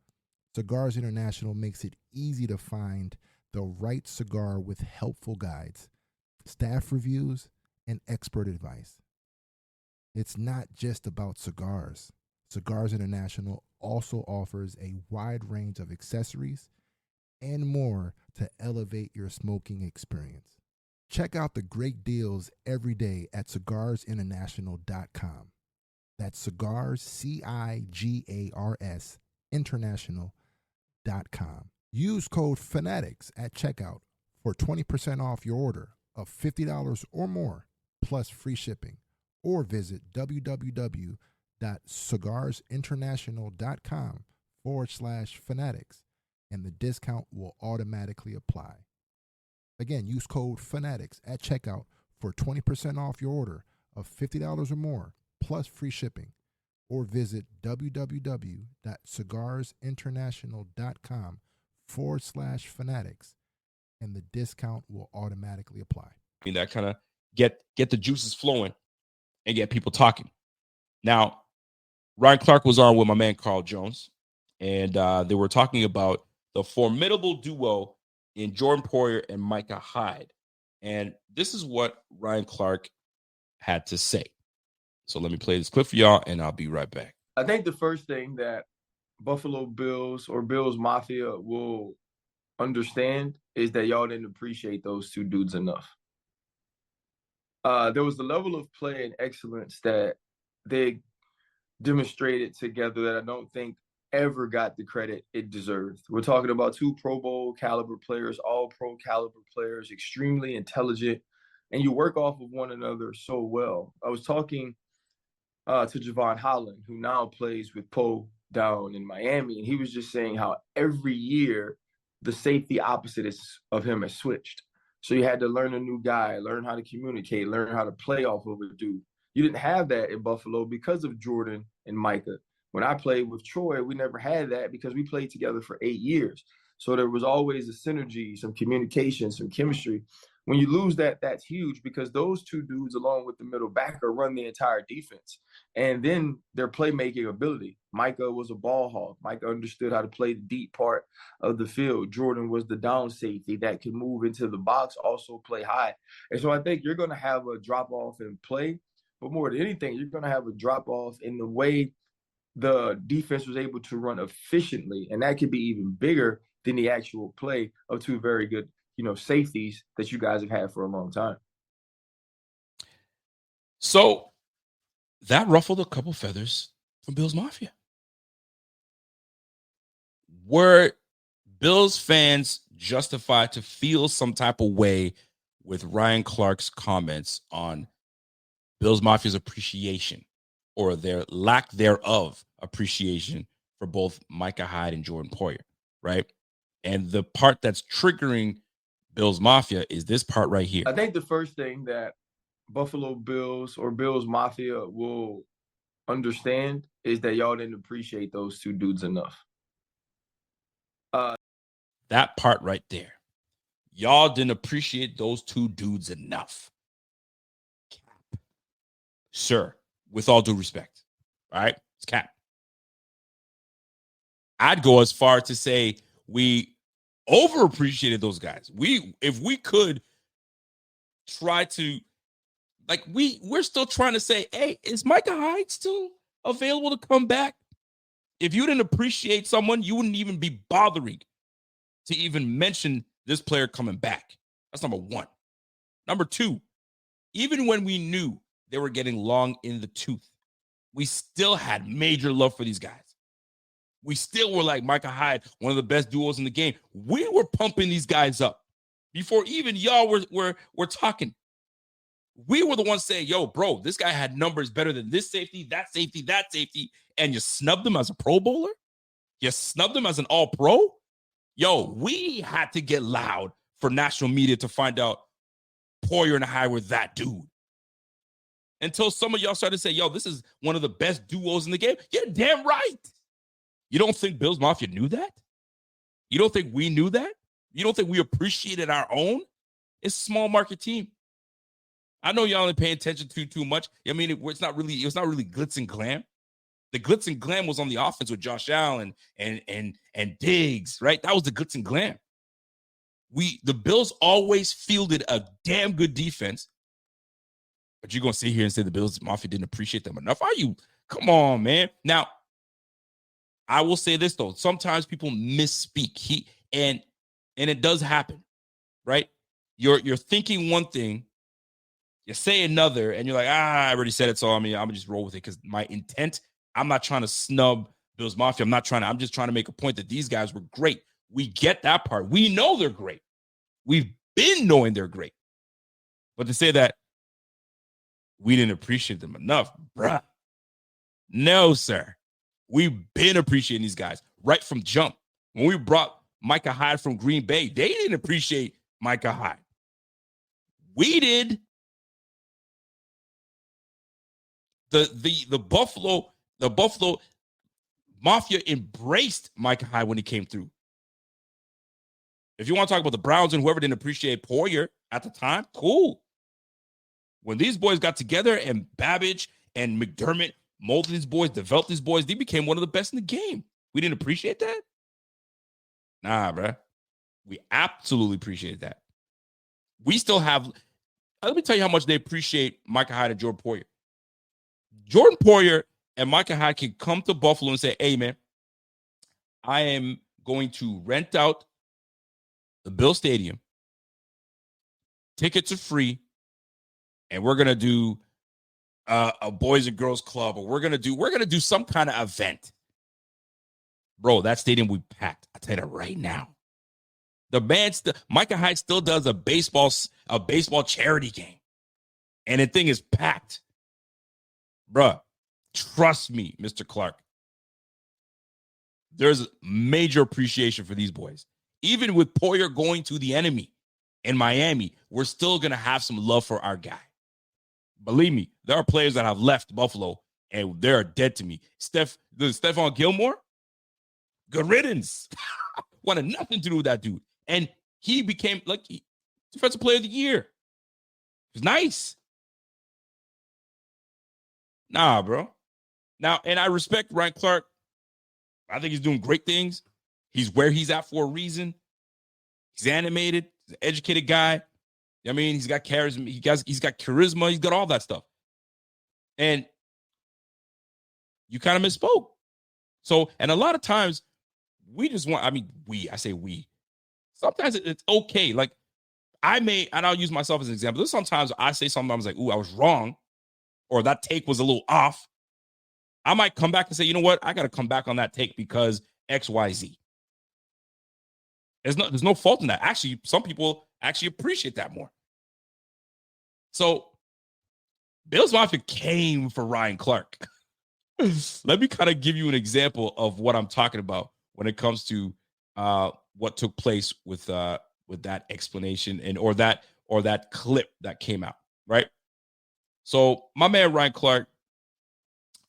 Cigars International makes it easy to find the right cigar with helpful guides, staff reviews, and expert advice. It's not just about cigars. Cigars International also offers a wide range of accessories and more to elevate your smoking experience. Check out the great deals every day at cigarsinternational.com. That's cigars, CIGARS, international.com. Use code FANATICS at checkout for 20% off your order of $50 or more, plus free shipping, or visit www.cigarsinternational.com/fanatics, and the discount will automatically apply. Again, use code FANATICS at checkout for 20% off your order of $50 or more, plus free shipping, or visit www.cigarsinternational.com/fanatics, and the discount will automatically apply. That kind of get the juices flowing and get people talking. Now, Ryan Clark was on with my man Carl Jones, and they were talking about the formidable duo in Jordan Poyer and Micah Hyde. And this is what Ryan Clark had to say. So let me play this clip for y'all, and I'll be right back. I think the first thing that Buffalo Bills or Bills Mafia will understand is that y'all didn't appreciate those two dudes enough. There was the level of play and excellence that they demonstrated together that I don't think ever got the credit it deserved. We're talking about two Pro Bowl caliber players, all pro caliber players, extremely intelligent, and you work off of one another so well. I was talking to Javon Holland, who now plays with Poe down in Miami, and he was just saying how every year the safety opposite of him has switched. So you had to learn a new guy, learn how to communicate, learn how to play off of a dude. You didn't have that in Buffalo because of Jordan and Micah. When I played with Troy, we never had that because we played together for 8 years. So there was always a synergy, some communication, some chemistry. When you lose that, that's huge because those two dudes, along with the middle backer, run the entire defense. And then their playmaking ability. Micah was a ball hawk. Micah understood how to play the deep part of the field. Jordan was the down safety that could move into the box, also play high. And so I think you're going to have a drop-off in play. But more than anything, you're going to have a drop-off in the way the defense was able to run efficiently. And that could be even bigger than the actual play of two very good, safeties that you guys have had for a long time. So that ruffled a couple feathers from Bills Mafia. Were Bills fans justified to feel some type of way with Ryan Clark's comments on Bills Mafia's appreciation or their lack thereof appreciation for both Micah Hyde and Jordan Poyer, right? And the part that's triggering Bills Mafia is this part right here. I think the first thing that Buffalo Bills or Bills Mafia will understand is that y'all didn't appreciate those two dudes enough. That part right there. Y'all didn't appreciate those two dudes enough. Cap. Sir, with all due respect, all right? It's cap. I'd go as far to say we overappreciated those guys. If we could try to, we're still trying to say, hey, is Micah Hyde still available to come back? If you didn't appreciate someone, you wouldn't even be bothering to even mention this player coming back. That's number one. Number two, even when we knew they were getting long in the tooth, we still had major love for these guys. We still were like Micah Hyde, one of the best duos in the game. We were pumping these guys up before even y'all were talking. We were the ones saying, yo, bro, this guy had numbers better than this safety, that safety, that safety, and you snubbed him as a Pro Bowler? You snubbed him as an All-Pro? Yo, we had to get loud for national media to find out Poyer and Hyde were that dude. Until some of y'all started to say, yo, this is one of the best duos in the game. You're damn right. You don't think Bills Mafia knew that? You don't think we knew that? You don't think we appreciated our own? It's a small market team. I know y'all ain't paying attention to too much. I mean, it's not really glitz and glam. The glitz and glam was on the offense with Josh Allen and Diggs, right? That was the glitz and glam. The Bills always fielded a damn good defense. But you're gonna sit here and say the Bills Mafia didn't appreciate them enough? Are you? Come on, man. Now, I will say this though. Sometimes people misspeak. And it does happen, right? You're thinking one thing, you say another, and you're like, I already said it, so I'm gonna just roll with it because my intent. I'm not trying to snub Bills Mafia. I'm just trying to make a point that these guys were great. We get that part. We know they're great. We've been knowing they're great. But to say that we didn't appreciate them enough, bruh. No, sir. We've been appreciating these guys right from jump. When we brought Micah Hyde from Green Bay, they didn't appreciate Micah Hyde. We did. The Buffalo Mafia embraced Micah Hyde when he came through. If you want to talk about the Browns and whoever didn't appreciate Poyer at the time, cool. When these boys got together and Babbage and McDermott molded these boys, developed these boys, they became one of the best in the game. We didn't appreciate that? Nah, bro. We absolutely appreciate that. We still have, let me tell you how much they appreciate Micah Hyde and Jordan Poyer. Jordan Poyer and Micah Hyde can come to Buffalo and say, hey, man, I am going to rent out the Bill Stadium. Tickets are free. And we're going to do a boys and girls club, or we're going to do some kind of event. Bro, that stadium we packed. I'll tell you that right now. Micah Hyde still does a baseball charity game. And the thing is packed. Bruh, trust me, Mr. Clark. There's major appreciation for these boys. Even with Poyer going to the enemy in Miami, we're still going to have some love for our guy. Believe me, there are players that have left Buffalo and they're dead to me. Stefon Gilmore, good riddance. Wanted nothing to do with that dude. And he became like defensive player of the year. It's nice. Nah, bro. Now, and I respect Ryan Clark. I think he's doing great things. He's where he's at for a reason. He's animated. He's an educated guy. I mean, he's got charisma. He's got charisma. He's got all that stuff. And you kind of misspoke. So, and a lot of times we just want, I say we. Sometimes it's okay. Like and I'll use myself as an example. There's sometimes I say something, I was like, ooh, I was wrong. Or that take was a little off. I might come back and say, you know what? I got to come back on that take because X, Y, Z. There's no fault in that. Actually, some people actually appreciate that more. So Bills Mafia came for Ryan Clark. Let me kind of give you an example of what I'm talking about when it comes to what took place with that explanation or that clip that came out, right? So my man Ryan Clark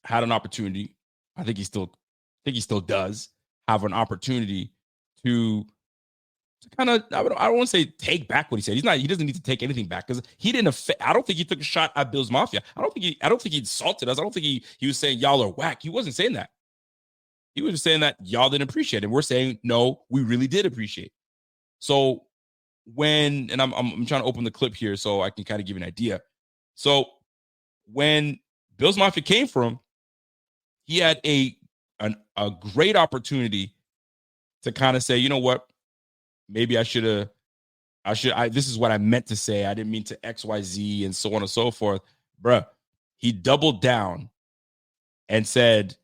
had an opportunity. I think he still does have an opportunity to kind of, I don't want to say take back what he said. He doesn't need to take anything back because I don't think he took a shot at Bills Mafia. I don't think he insulted us. I don't think he was saying y'all are whack. He wasn't saying that. He was just saying that y'all didn't appreciate it. And we're saying, no, we really did appreciate. So I'm trying to open the clip here so I can kind of give you an idea. So when Bills Mafia came for him, he had a great opportunity to kind of say, you know what? Maybe this is what I meant to say. I didn't mean to XYZ and so on and so forth. Bruh, he doubled down and said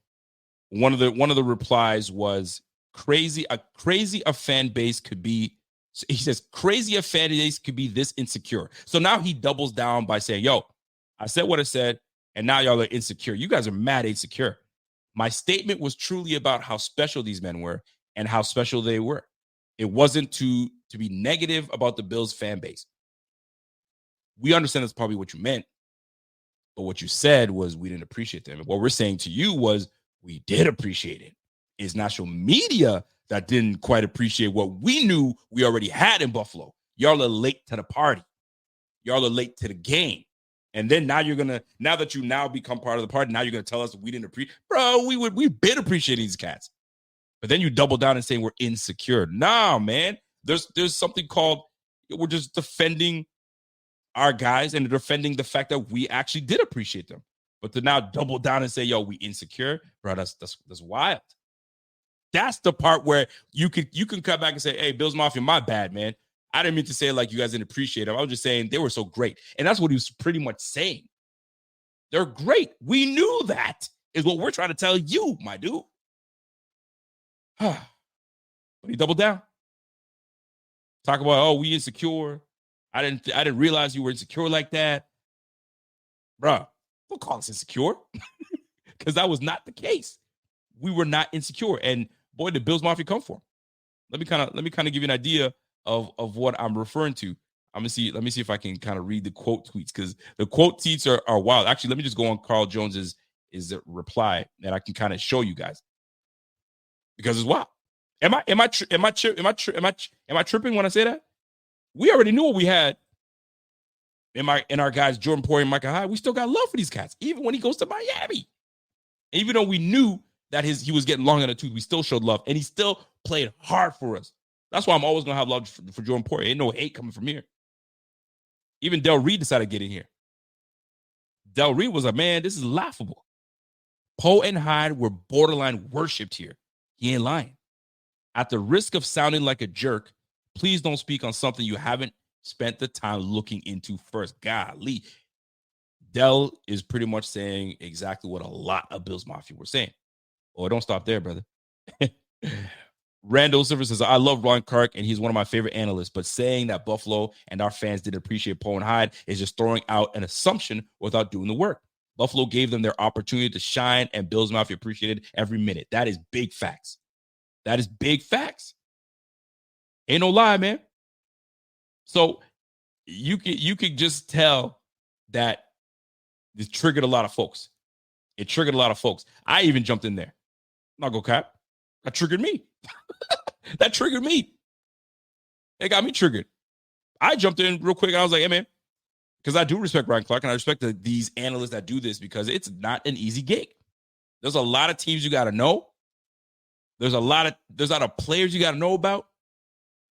one of the replies was crazy a fan base could be. He says crazy a fan base could be this insecure. So now he doubles down by saying, yo, I said what I said, and now y'all are insecure. You guys are mad insecure. My statement was truly about how special these men were and how special they were. It wasn't to be negative about the Bills fan base. We understand that's probably what you meant, but what you said was we didn't appreciate them. And what we're saying to you was we did appreciate it. It's national media that didn't quite appreciate what we knew we already had in Buffalo. Y'all are late to the party. Y'all are late to the game. And then now now that you now become part of the party, now you're going to tell us we didn't appreciate. Bro, we've been appreciating these cats. But then you double down and saying we're insecure. Nah, man. There's something called we're just defending our guys and defending the fact that we actually did appreciate them. But to now double down and say, yo, we insecure, bro, that's wild. That's the part where you can come back and say, hey, Bills Mafia, my bad, man. I didn't mean to say like you guys didn't appreciate them. I was just saying they were so great. And that's what he was pretty much saying. They're great. We knew that is what we're trying to tell you, my dude. But he doubled down. Talk about, oh, we insecure. I didn't realize you were insecure like that. Bruh, don't call us insecure. Because that was not the case. We were not insecure. And boy, did Bills Mafia come for him. Let me kind of give you an idea of what I'm referring to. Let me see if I can kind of read the quote tweets, because the quote tweets are wild. Actually, let me just go on Carl Jones's reply, and I can kind of show you guys, because it's wild. Am I tripping when I say that? We already knew what we had in our guys Jordan Poyer and Micah Hyde. We still got love for these cats, even when he goes to Miami. And even though we knew that he was getting long in the tooth, we still showed love, and he still played hard for us. That's why I'm always gonna have love for Jordan Poyer. Ain't no hate coming from here. Even Del Reed decided to get in here. Del Reed was like, man, this is laughable. Poe and Hyde were borderline worshipped here. He ain't lying. At the risk of sounding like a jerk, please don't speak on something you haven't spent the time looking into first. Golly. Del is pretty much saying exactly what a lot of Bills Mafia were saying. Oh, don't stop there, brother. Randall Silver says, I love Ron Clark, and he's one of my favorite analysts, but saying that Buffalo and our fans didn't appreciate Poe and Hyde is just throwing out an assumption without doing the work. Buffalo gave them their opportunity to shine, and Bills Mafia appreciated every minute. That is big facts. That is big facts. Ain't no lie, man. So you could just tell that this triggered a lot of folks. It triggered a lot of folks. I even jumped in there. I'm not gonna cap. That triggered me. That triggered me. It got me triggered. I jumped in real quick. And I was like, hey, man, because I do respect Ryan Clark, and I respect these analysts that do this, because it's not an easy gig. There's a lot of teams you got to know. There's a lot of players you got to know about.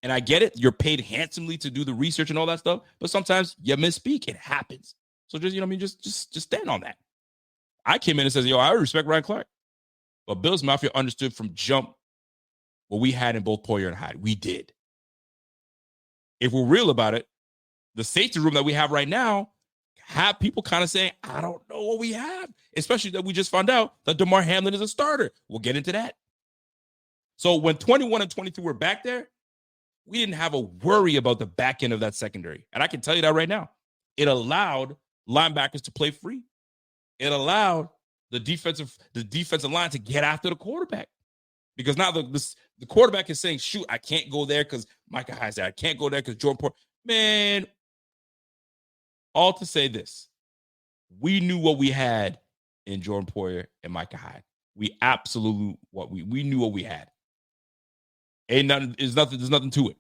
And I get it. You're paid handsomely to do the research and all that stuff. But sometimes you misspeak. It happens. So just stand on that. I came in and said, yo, I respect Ryan Clark. But Bills Mafia understood from jump what we had in both Poyer and Hyde. We did. If we're real about it, the safety room that we have right now have people kind of saying, I don't know what we have, especially that we just found out that DeMar Hamlin is a starter. We'll get into that. So when 21 and 22 were back there, we didn't have a worry about the back end of that secondary. And I can tell you that right now. It allowed linebackers to play free. It allowed the defensive line to get after the quarterback. Because now the quarterback is saying, shoot, I can't go there because Micah Hyde said, I can't go there because Jordan Poyer. Man, all to say this. We knew what we had in Jordan Poyer and Micah Hyde. We absolutely we knew what we had. There's nothing to it.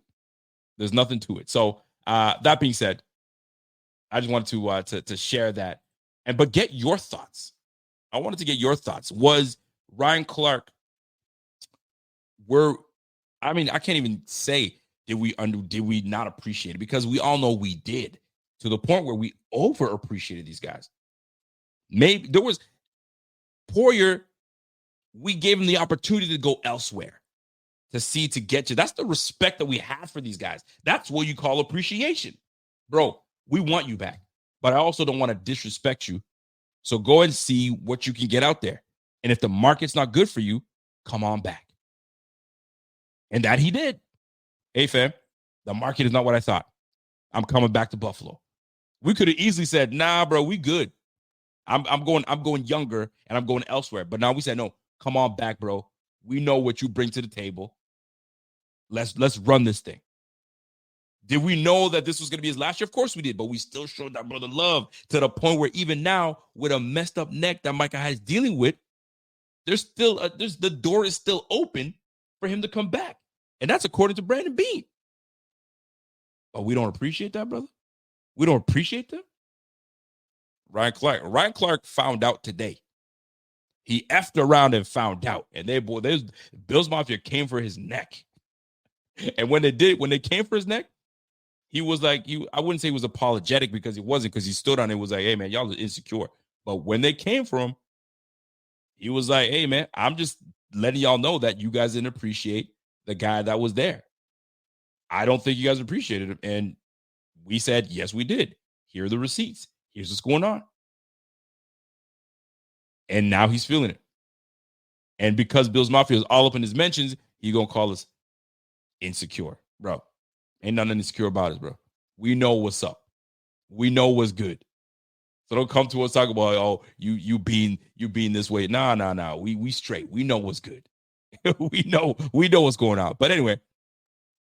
There's nothing to it. So that being said, I just wanted to share that. But get your thoughts. I wanted to get your thoughts. Was Ryan Clark I can't even say did we not appreciate it, because we all know we did, to the point where we overappreciated these guys. Maybe there was Poyer, we gave him the opportunity to go elsewhere to get you. That's the respect that we have for these guys. That's what you call appreciation. Bro, we want you back, but I also don't want to disrespect you. So go and see what you can get out there. And if the market's not good for you, come on back. And that he did. Hey, fam, the market is not what I thought. I'm coming back to Buffalo. We could have easily said, nah, bro, we good. I'm going younger, and I'm going elsewhere. But now we said, no, come on back, bro. We know what you bring to the table. Let's run this thing. Did we know that this was going to be his last year? Of course we did, but we still showed that brother love to the point where even now, with a messed up neck that Micah Hyde is dealing with, the door is still open for him to come back. And that's according to Brandon Beane. But we don't appreciate that, brother. We don't appreciate that. Ryan Clark found out today. He effed around and found out. And Bills Mafia came for his neck. And when they came for his neck, he was like, I wouldn't say he was apologetic, because he wasn't, because he stood on it and was like, hey, man, y'all are insecure. But when they came for him, he was like, hey, man, I'm just letting y'all know that you guys didn't appreciate the guy that was there. I don't think you guys appreciated him. And we said, yes, we did. Here are the receipts. Here's what's going on. And now he's feeling it. And because Bills Mafia is all up in his mentions, he going to call us insecure. Bro, ain't nothing insecure about us, bro. We know what's up. We know what's good. So don't come to us talking about, oh, you being this way. Nah. We straight. We know what's good. we know what's going on. But anyway,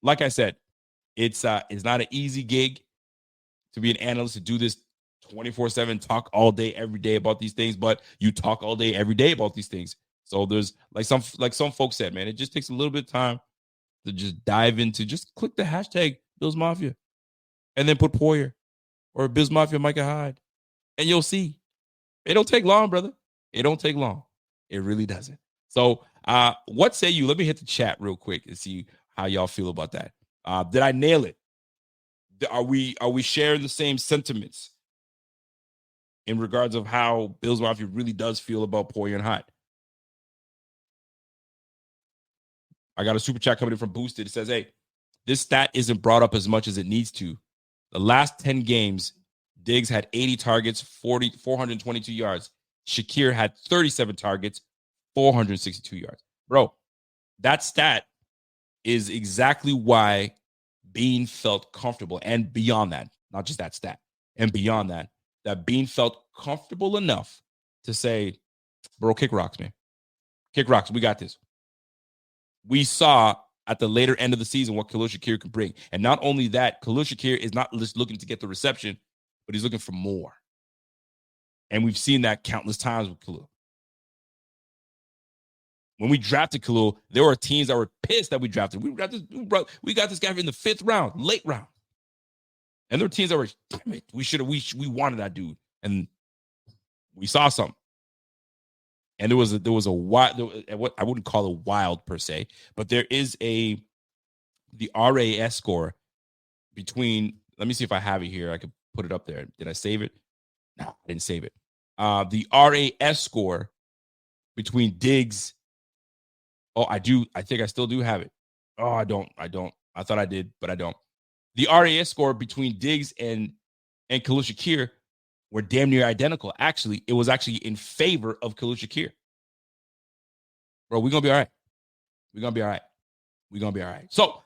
like I said, it's not an easy gig to be an analyst, to do this 24/7, talk all day, every day about these things, but you talk all day, every day about these things. So there's like some folks said, man, it just takes a little bit of time to just dive into, just click the hashtag Bills Mafia and then put Poyer or Bills Mafia Micah Hyde, and you'll see. It don't take long, brother. It don't take long. It really doesn't. So what say you? Let me hit the chat real quick and see how y'all feel about that. Did I nail it? Are we sharing the same sentiments in regards of how Bills Mafia really does feel about Poyer and Hyde? I got a super chat coming in from Boosted. It says, hey, this stat isn't brought up as much as it needs to. The last 10 games, Diggs had 80 targets, 422 yards. Shakir had 37 targets, 462 yards. Bro, that stat is exactly why Bean felt comfortable, and beyond that, not just that stat, and beyond that, that Bean felt comfortable enough to say, bro, kick rocks, man. Kick rocks. We got this. We saw at the later end of the season what Khalil Shakir can bring. And not only that, Khalil Shakir is not just looking to get the reception, but he's looking for more. And we've seen that countless times with Khalil. When we drafted Khalil, there were teams that were pissed that we drafted. We got this guy in the 5th round, late round. And there were teams that were, damn it, we wanted that dude. And we saw something. And there was a wild, what I wouldn't call it wild per se, but there is the RAS score between, let me see if I have it here. I could put it up there. Did I save it? No, I didn't save it. The RAS score between Diggs. Oh, I do. I think I still do have it. Oh, I don't. I thought I did, but I don't. The RAS score between Diggs and Khalil Shakir were damn near identical. Actually, it was actually in favor of Khalil Shakir. Bro, we're going to be all right. We're going to be all right. We're going to be all right. So,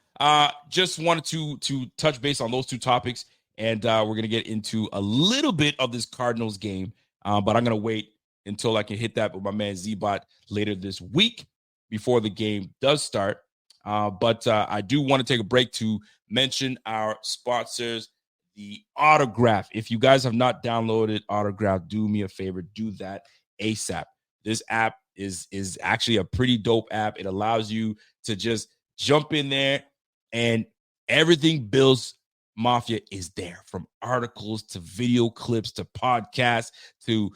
just wanted to touch base on those two topics, and we're going to get into a little bit of this Cardinals game, but I'm going to wait until I can hit that with my man Z-Bot later this week before the game does start. But I do want to take a break to mention our sponsors, the Autograph. If you guys have not downloaded Autograph, do me a favor, do that ASAP. This app is actually a pretty dope app. It allows you to just jump in there, and everything Bills Mafia is there, from articles to video clips to podcasts to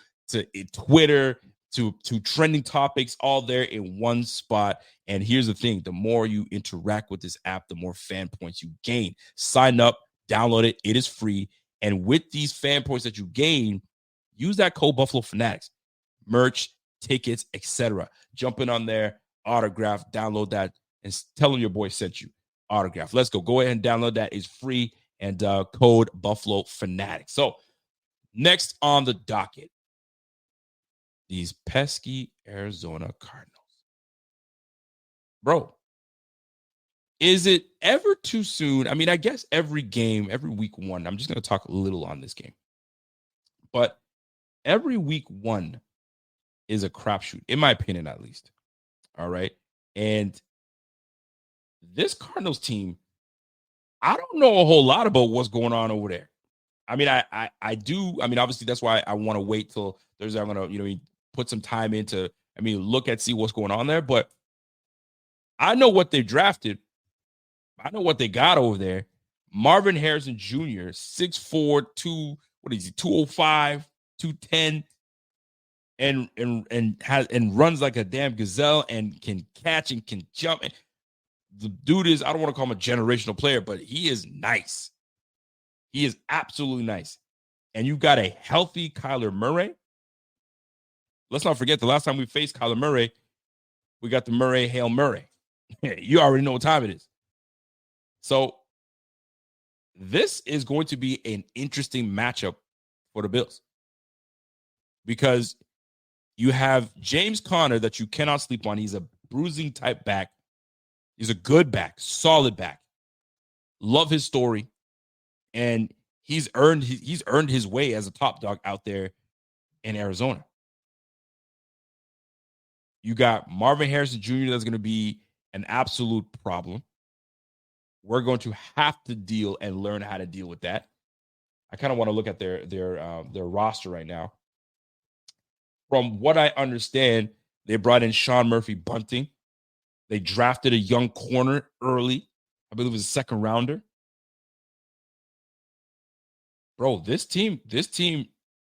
Twitter to trending topics, all there in one spot. And here's the thing, the more you interact with this app, the more fan points you gain. Sign up, download it. It is free. And with these fan points that you gain, use that code Buffalo Fanatics. Merch, tickets, etc. Jump in on there, Autograph, download that, and tell them your boy sent you. Autograph. Let's go. Go ahead and download that. It's free, and code Buffalo Fanatics. So next on the docket, these pesky Arizona Cardinals. Bro, is it ever too soon? I mean, I guess every game, every week one, I'm just going to talk a little on this game. But every week one is a crapshoot, in my opinion, at least. All right. And this Cardinals team, I don't know a whole lot about what's going on over there. I mean, I do. I mean, obviously, that's why I want to wait till Thursday. I'm going to, put some time into, look at, see what's going on there. But I know what they drafted. I know what they got over there. Marvin Harrison Jr., 6'4", 205, 210, and runs like a damn gazelle and can catch and can jump. The dude is, I don't want to call him a generational player, but he is nice. He is absolutely nice. And you got a healthy Kyler Murray. Let's not forget, the last time we faced Kyler Murray, we got the Murray Hail Murray. You already know what time it is. So this is going to be an interesting matchup for the Bills, because you have James Conner that you cannot sleep on. He's a bruising type back. He's a good back, solid back. Love his story. and he's earned his way as a top dog out there in Arizona. You got Marvin Harrison Jr. that's going to be an absolute problem. We're going to have to deal and learn how to deal with that. I kind of want to look at their roster right now. From what I understand, they brought in Sean Murphy Bunting. They drafted a young corner early. I believe it was a second rounder. Bro, this team,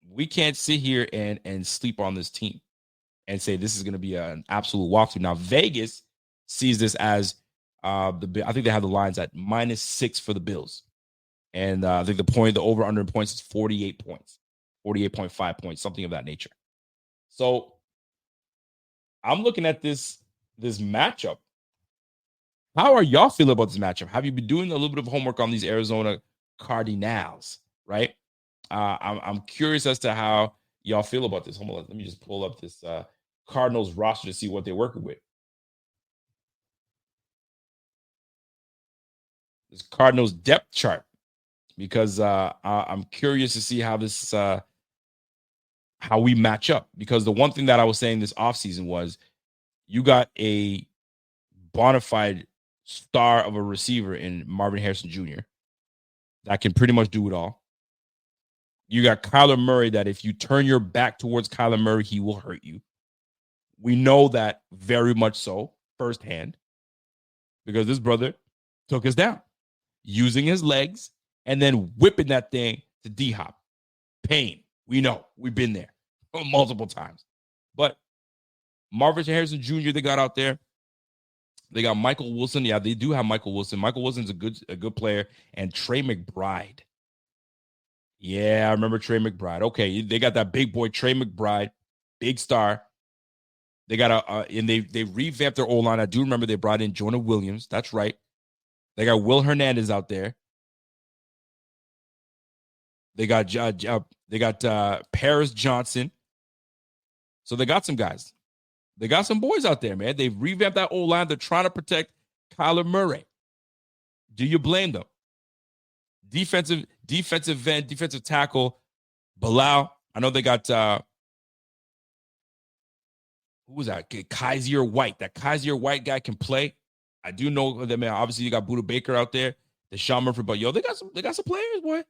we can't sit here and sleep on this team and say this is going to be an absolute walkthrough. Now, Vegas sees this as I think they have the lines at -6 for the Bills. And I think the over-under in points is 48 points, 48.5 points, something of that nature. So I'm looking at this matchup. How are y'all feeling about this matchup? Have you been doing a little bit of homework on these Arizona Cardinals, right? I'm curious as to how y'all feel about this. Hold on, let me just pull up this Cardinals roster to see what they're working with. This Cardinals depth chart, because I'm curious to see how this how we match up. Because the one thing that I was saying this offseason was you got a bona fide star of a receiver in Marvin Harrison Jr. that can pretty much do it all. You got Kyler Murray that if you turn your back towards Kyler Murray, he will hurt you. We know that very much so firsthand because this brother took us down using his legs and then whipping that thing to D-Hop. Pain. We know. We've been there multiple times. But Marvin Harrison Jr. they got out there. They got Michael Wilson. Yeah, they do have Michael Wilson. Michael Wilson's a good player. And Trey McBride. Yeah, I remember Trey McBride. Okay, they got that big boy Trey McBride, big star. They got and they revamped their O-line. I do remember they brought in Jonah Williams. That's right. They got Will Hernandez out there. They got Paris Johnson. So they got some guys. They got some boys out there, man. They've revamped that O-line. They're trying to protect Kyler Murray. Do you blame them? Defensive end, defensive tackle, Bilal. I know they got who was that? Kaiser White. That Kaiser White guy can play. I do know that, man. Obviously, you got Buda Baker out there, the Sean Murphy, but they got some players, boy.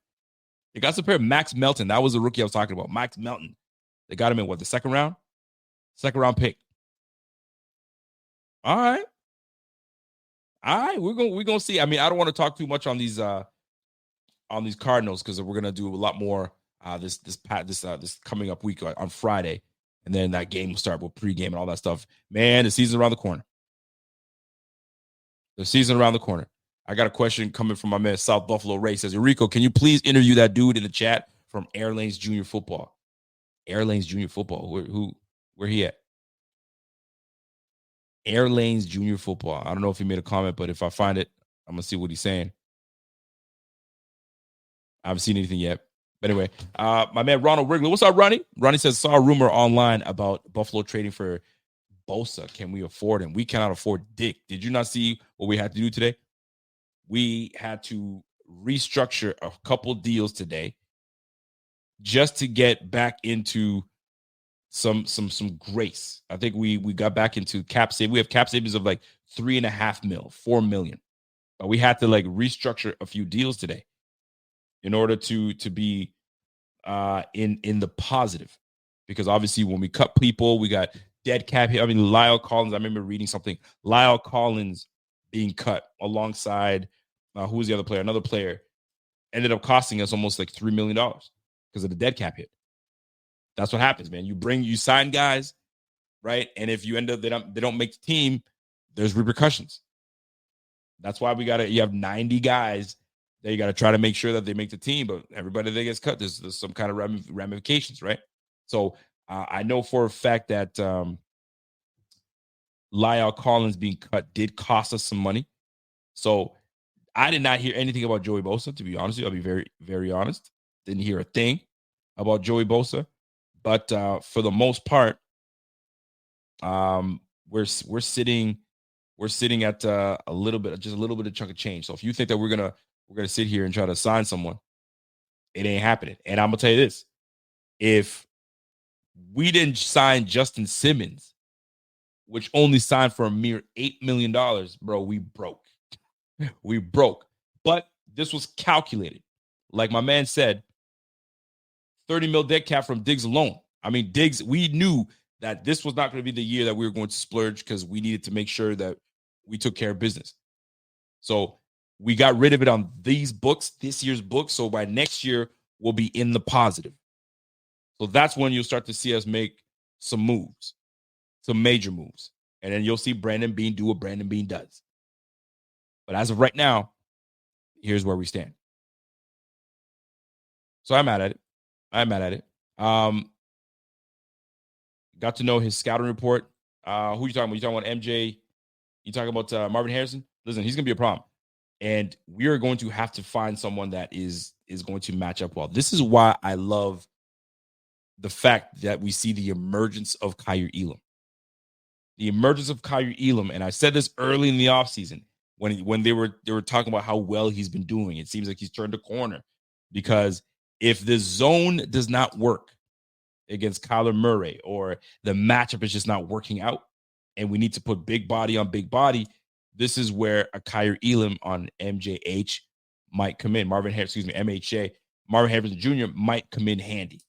They got some players. Max Melton. That was the rookie I was talking about. Max Melton. They got him in what, the second round? Second round pick. All right. We're gonna see. I mean, I don't want to talk too much on these Cardinals because we're gonna do a lot more this coming up week on Friday, and then that game will start with pregame and all that stuff. Man, the season's around the corner. The season around the corner. I got a question coming from my man South Buffalo Ray. Says, Rico, can you please interview that dude in the chat from Air Lanes Junior Football? Air Lanes Junior Football. Where he at? Air Lanes Junior Football. I don't know if he made a comment, but if I find it, I'm gonna see what he's saying. I haven't seen anything yet. But anyway, my man Ronald Wrigley. What's up, Ronnie? Ronnie says, saw a rumor online about Buffalo trading for Bosa. Can we afford him? We cannot afford Dick. Did you not see what we had to do today? We had to restructure a couple deals today just to get back into some grace. I think we got back into cap save. We have cap savings of like $3.5 million, $4 million. But we had to like restructure a few deals today in order to be in the positive, because obviously when we cut people, we got dead cap here. I mean, Lyle Collins. I remember reading something. Lyle Collins being cut alongside who was the other player? Another player ended up costing us almost like $3 million because of the dead cap hit. That's what happens, man. You sign guys, right? And if you end up they don't make the team, there's repercussions. That's why you have 90 guys that you got to try to make sure that they make the team, but everybody that gets cut, there's some kind of ramifications, right? So I know for a fact that Lyle Collins being cut did cost us some money. So I did not hear anything about Joey Bosa, to be honest with you. I'll be very, very honest. Didn't hear a thing about Joey Bosa. But for the most part, we're sitting at just a little bit of chunk of change. So if you think that we're gonna we're going to sit here and try to sign someone. It ain't happening. And I'm going to tell you this. If we didn't sign Justin Simmons, which only signed for a mere $8 million, bro, we broke. We broke. But this was calculated. Like my man said, 30 mil dead cap from Diggs alone. I mean, Diggs, we knew that this was not going to be the year that we were going to splurge because we needed to make sure that we took care of business. So we got rid of it on these books, this year's books. So by next year, we'll be in the positive. So that's when you'll start to see us make some moves, some major moves. And then you'll see Brandon Beane do what Brandon Beane does. But as of right now, here's where we stand. So I'm mad at it. Got to know his scouting report. Who you talking about? You talking about MJ? You talking about Marvin Harrison? Listen, he's going to be a problem. And we are going to have to find someone that is going to match up well. This is why I love the fact that we see the emergence of Kaiir Elam. The emergence of Kaiir Elam, and I said this early in the offseason when they were talking about how well he's been doing. It seems like he's turned a corner because if the zone does not work against Kyler Murray or the matchup is just not working out and we need to put big body on big body, this is where a Kaiir Elam on MJH might come in. MHA, Marvin Harrison Jr. might come in handy.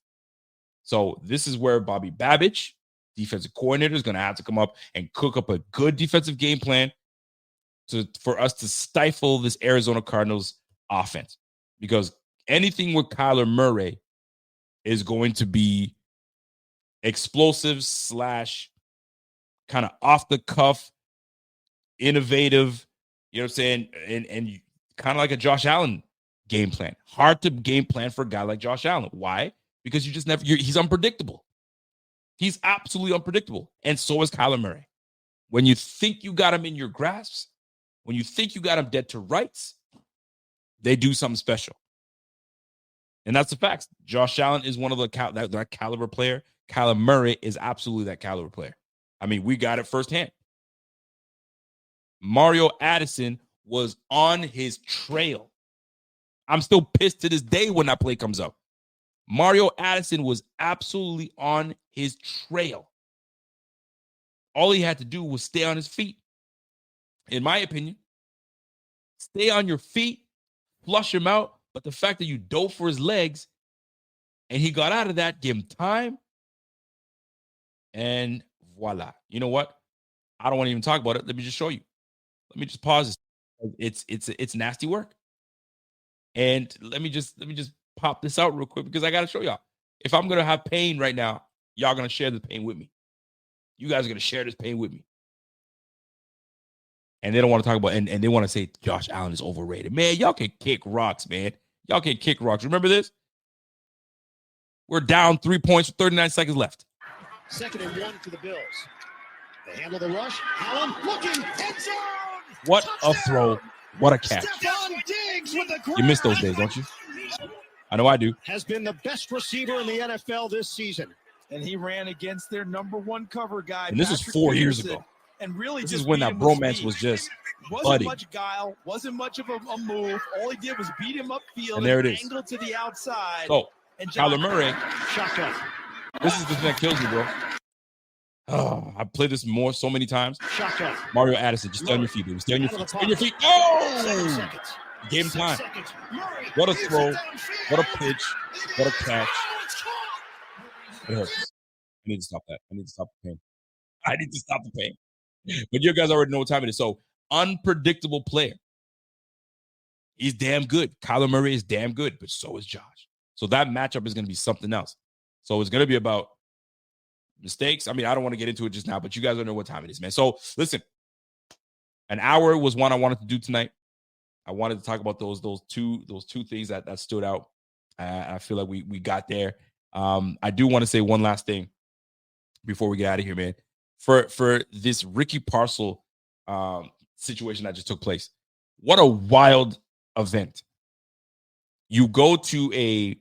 So this is where Bobby Babich, defensive coordinator, is going to have to come up and cook up a good defensive game plan for us to stifle this Arizona Cardinals offense. Because anything with Kyler Murray is going to be explosive / kind of off the cuff, innovative, you know what I'm saying? And kind of like a Josh Allen game plan. Hard to game plan for a guy like Josh Allen. Why? Because he's unpredictable. He's absolutely unpredictable. And so is Kyler Murray. When you think you got him in your grasp, when you think you got him dead to rights, they do something special. And that's the facts. Josh Allen is one of that caliber player. Kyler Murray is absolutely that caliber player. I mean, we got it firsthand. Mario Addison was on his trail. I'm still pissed to this day when that play comes up. Mario Addison was absolutely on his trail. All he had to do was stay on his feet. In my opinion, stay on your feet, flush him out. But the fact that you dove for his legs and he got out of that, give him time. And voila. You know what? I don't want to even talk about it. Let me just show you. Let me just pause this. It's nasty work. And let me just pop this out real quick because I got to show y'all. If I'm going to have pain right now, y'all going to share the pain with me. You guys are going to share this pain with me. And they don't want to talk about, and they want to say Josh Allen is overrated. Man, y'all can kick rocks, man. Y'all can kick rocks. Remember this? We're down 3 points with 39 seconds left. 2nd and 1 to the Bills. They handle the rush. Allen looking, end zone. What touchdown. A throw. What a catch. Stefon Diggs with the You miss those days, don't you? I know I do. Has been the best receiver in the NFL this season. And he ran against their number one cover guy. And this was 4 years ago. And really, this just is when that bromance was just wasn't much guile, wasn't much of a move. All he did was beat him upfield and there it is. Angle to the outside. So, and Kyler Murray, shotgun. This is the thing that kills me, bro. Oh, I've played this so many times. Shotgun. Mario Addison, just stay on your feet, baby. Stay on your feet. Stay on your feet. Oh! Gave him time. What a throw. What a pitch. What a catch. It hurts. I need to stop that. I need to stop the pain. I need to stop the pain. But you guys already know what time it is. So, unpredictable player. He's damn good. Kyler Murray is damn good, but so is Josh. So that matchup is going to be something else. So it's going to be about mistakes. I mean, I don't want to get into it just now, but you guys don't know what time it is, man. So listen, an hour was one I wanted to do tonight. I wanted to talk about those two things that stood out. I feel like we got there. I do want to say one last thing before we get out of here, man. For this Ricky Parcel situation that just took place, what a wild event. You go to an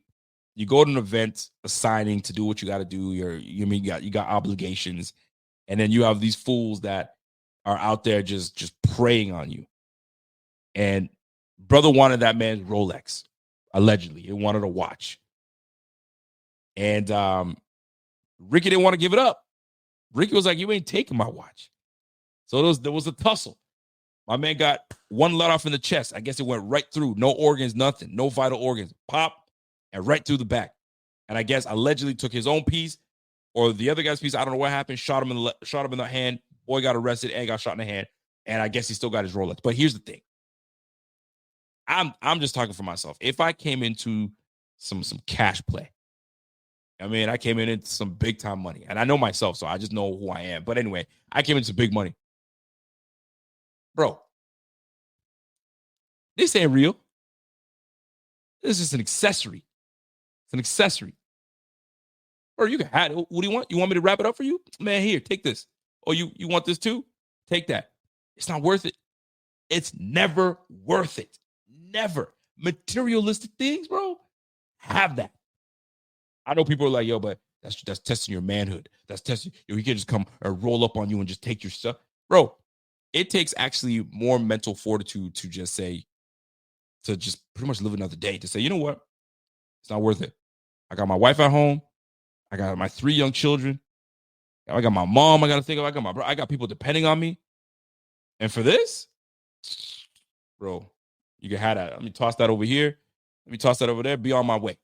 event, a signing to do what you got to do. You got obligations, and then you have these fools that are out there just preying on you. And Brother wanted that man's Rolex, allegedly. He wanted a watch. And Ricky didn't want to give it up. Ricky was like, you ain't taking my watch. So there was a tussle. My man got one let off in the chest. I guess it went right through. No organs, nothing. No vital organs. Pop, and right through the back. And I guess allegedly took his own piece or the other guy's piece. I don't know what happened. Shot him in the hand. Boy got arrested and got shot in the hand. And I guess he still got his Rolex. But here's the thing. I'm just talking for myself. If I came into some cash play, I mean, I came into some big time money, and I know myself, so I just know who I am. But anyway, I came into big money, bro. This ain't real. This is just an accessory. It's an accessory. Bro, you can have it. What do you want? You want me to wrap it up for you? Man, here, take this. Oh, you want this too? Take that. It's not worth it. It's never worth it. Never. Materialistic things, bro. Have that. I know people are like, yo, but that's testing your manhood. That's testing. He can't just come or roll up on you and just take your stuff. Bro, it takes actually more mental fortitude to just say, to just pretty much live another day, to say, you know what? It's not worth it. I got my wife at home. I got my 3 young children. I got my mom I got to think of. I got people depending on me. And for this, bro, you can have that. Let me toss that over here. Let me toss that over there. Be on my way.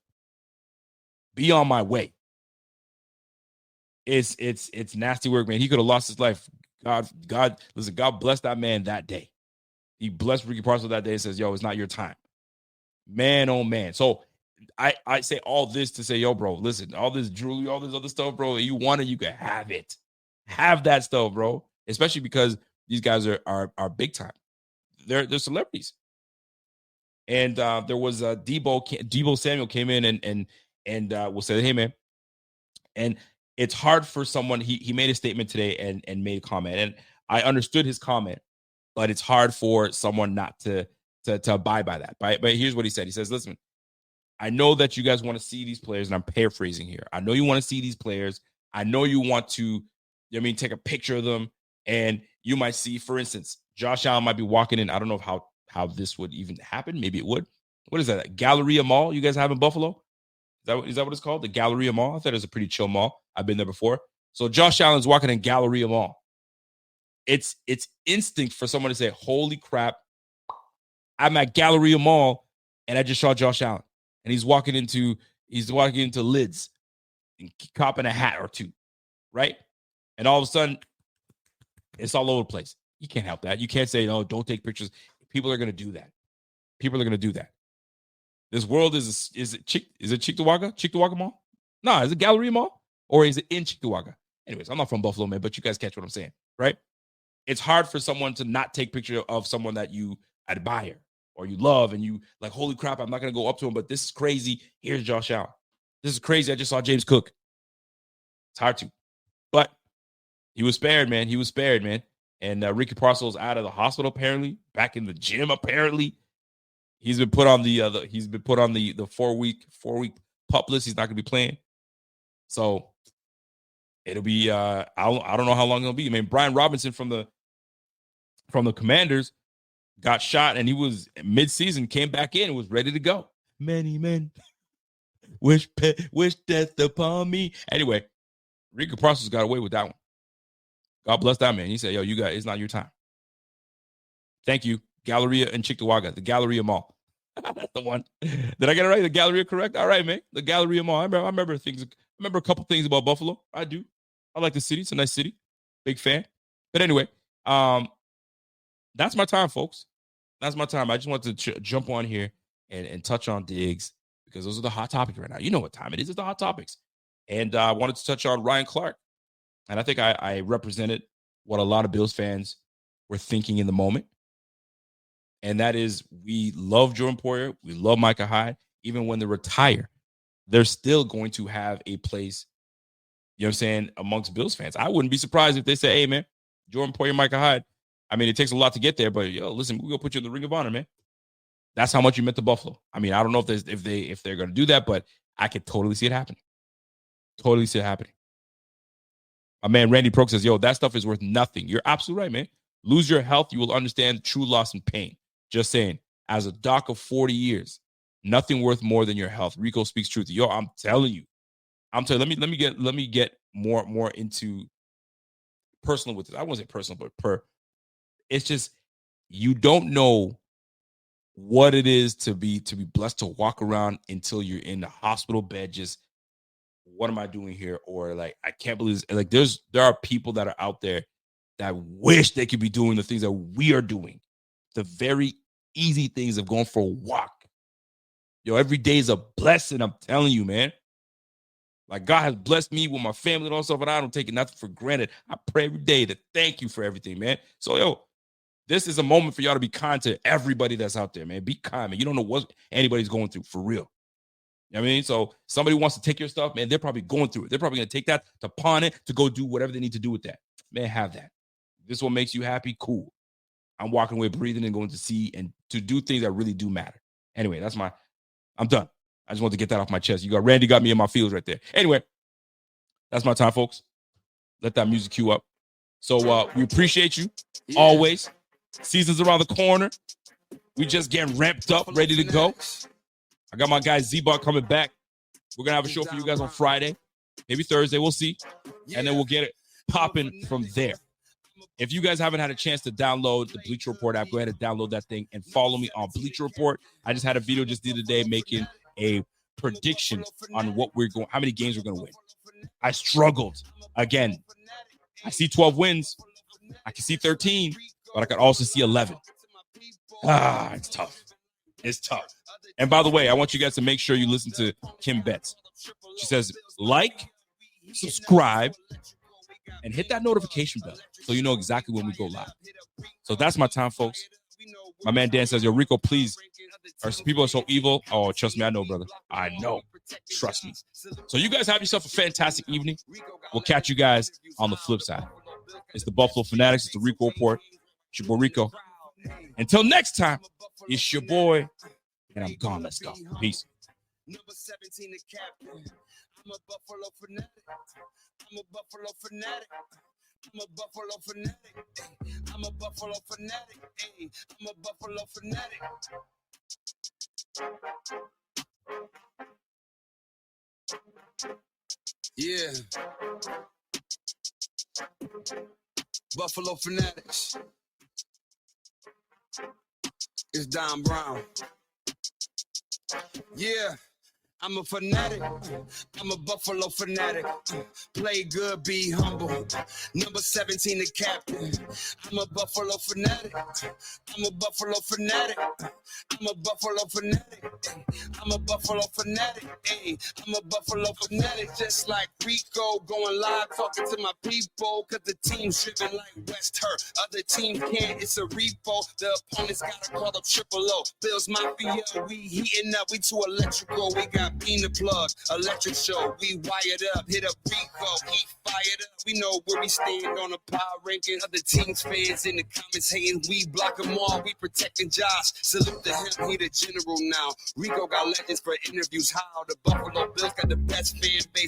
Be on my way. It's nasty work, man. He could have lost his life. God, listen, God bless that man that day. He blessed Ricky Parcel that day and says, yo, it's not your time. Man, oh man. So I say all this to say, yo, bro, listen, all this jewelry, all this other stuff, bro, you want it, you can have it. Have that stuff, bro. Especially because these guys are big time. They're celebrities. And there was Debo Samuel came in and will say, hey, man. And it's hard for someone. He made a statement today and made a comment. And I understood his comment, but it's hard for someone not to abide by that. But here's what he said. He says, listen, I know that you guys want to see these players, and I'm paraphrasing here. I know you want to see these players. I know you want to, take a picture of them. And you might see, for instance, Josh Allen might be walking in. I don't know how this would even happen. Maybe it would. What is that? Galleria Mall you guys have in Buffalo? Is that what it's called? The Galleria Mall? I thought it was a pretty chill mall. I've been there before. So Josh Allen's walking in Galleria Mall. It's instinct for someone to say, holy crap, I'm at Galleria Mall and I just saw Josh Allen. And he's walking into Lids and copping a hat or two, right? And all of a sudden, it's all over the place. You can't help that. You can't say, no, don't take pictures. People are going to do that. People are going to do that. This world is it Cheektowaga Mall? No, is it Galleria Mall? Or is it in Cheektowaga? Anyways, I'm not from Buffalo, man, but you guys catch what I'm saying, right? It's hard for someone to not take picture of someone that you admire or you love and you like, holy crap, I'm not going to go up to him, but this is crazy. Here's Josh Allen. This is crazy. I just saw James Cook. It's hard to. But he was spared, man. He was spared, man. And Ricky Parcel's out of the hospital, apparently. Back in the gym, apparently. He's been put on the 4-week pup list. He's not going to be playing. So it'll be I don't know how long it'll be. I mean, Brian Robinson from the Commanders got shot, and he was mid-season, came back in and was ready to go. Many men wish death upon me. Anyway, Rico Parcells got away with that one. God bless that man. He said, yo, you guys, it's not your time. Thank you. Galleria and Cheektowaga, the Galleria Mall. That's the one. Did I get it right? The Galleria correct? All right, man. The Galleria Mall. I remember a couple things about Buffalo. I do. I like the city. It's a nice city. Big fan. But anyway, that's my time, folks. That's my time. I just wanted to jump on here and touch on Diggs because those are the hot topics right now. You know what time it is. It's the hot topics. And I wanted to touch on Ryan Clark. And I think I represented what a lot of Bills fans were thinking in the moment. And that is, we love Jordan Poyer. We love Micah Hyde. Even when they retire, they're still going to have a place, you know what I'm saying, amongst Bills fans. I wouldn't be surprised if they say, hey, man, Jordan Poyer, Micah Hyde. I mean, it takes a lot to get there, but, yo, listen, we're going to put you in the Ring of Honor, man. That's how much you meant to Buffalo. I mean, I don't know if they're going to do that, but I could totally see it happening. Totally see it happening. My man Randy Proke says, yo, that stuff is worth nothing. You're absolutely right, man. Lose your health, you will understand true loss and pain. Just saying. as a doc of 40 years, nothing worth more than your health. Rico speaks truth. Yo, I'm telling you. Let me get more into personal with this. I wasn't personal, but it's just you don't know what it is to be blessed to walk around until you're in the hospital bed. Just what am I doing here? Or like, I can't believe this. Like there are people that are out there that wish they could be doing the things that we are doing. The very easy things of going for a walk. Yo, every day is a blessing. I'm telling you, man. Like God has blessed me with my family and all stuff, and I don't take it nothing for granted. I pray every day to thank you for everything, man. So, yo, this is a moment for y'all to be kind to everybody that's out there, man. Be kind, man. You don't know what anybody's going through, for real. You know what I mean? So somebody wants to take your stuff, man, they're probably going through it. They're probably going to take that, to pawn it, to go do whatever they need to do with that. Man, have that. This one makes you happy, cool. I'm walking away breathing and going to see and to do things that really do matter. Anyway, I'm done. I just want to get that off my chest. Randy got me in my feels right there. Anyway, that's my time, folks. Let that music cue up. So we appreciate you always. Season's around the corner. We just getting ramped up, ready to go. I got my guy Z-Bar coming back. We're going to have a show for you guys on Friday, maybe Thursday. We'll see. And then we'll get it popping from there. If you guys haven't had a chance to download the Bleacher Report app, go ahead and download that thing and follow me on Bleacher Report. I just had a video just the other day making a prediction on how many games we're going to win. I struggled. Again, I see 12 wins. I can see 13, but I could also see 11. It's tough. It's tough. And by the way, I want you guys to make sure you listen to Kim Betts. She says, like, subscribe, and hit that notification bell so you know exactly when we go live. So that's my time, folks. My man Dan says, yo, Rico, please. People are so evil. Oh, trust me, I know, brother. I know. Trust me. So you guys have yourself a fantastic evening. We'll catch you guys on the flip side. It's the Buffalo Fanatics. It's the Rico Report. It's your boy Rico. Until next time, it's your boy, and I'm gone. Let's go. Peace. Number 17, the captain. I'm a Buffalo fanatic. I'm a Buffalo fanatic. I'm a Buffalo fanatic. I'm a Buffalo fanatic. I'm a Buffalo fanatic. Yeah. Buffalo Fanatics. It's Don Brown. Yeah. I'm a fanatic. I'm a Buffalo fanatic. Play good, be humble. Number 17, the captain. I'm a Buffalo fanatic. I'm a Buffalo fanatic. I'm a Buffalo fanatic. I'm a Buffalo fanatic. I'm a Buffalo fanatic. Just like Rico, going live, talking to my people. Cause the team's driven like West Hurt. Other teams can't, it's a repo. The opponents gotta call up Triple O. Bills Mafia, we heating up, we too electrical. We got peanut plug, electric show, we wired up, hit up Rico, he fired up, we know where we stand on the power ranking, other teams fans in the comments hating, we block them all, we protecting Josh, salute to him, he the general now, Rico got legends for interviews, how the Buffalo Bills got the best fan base.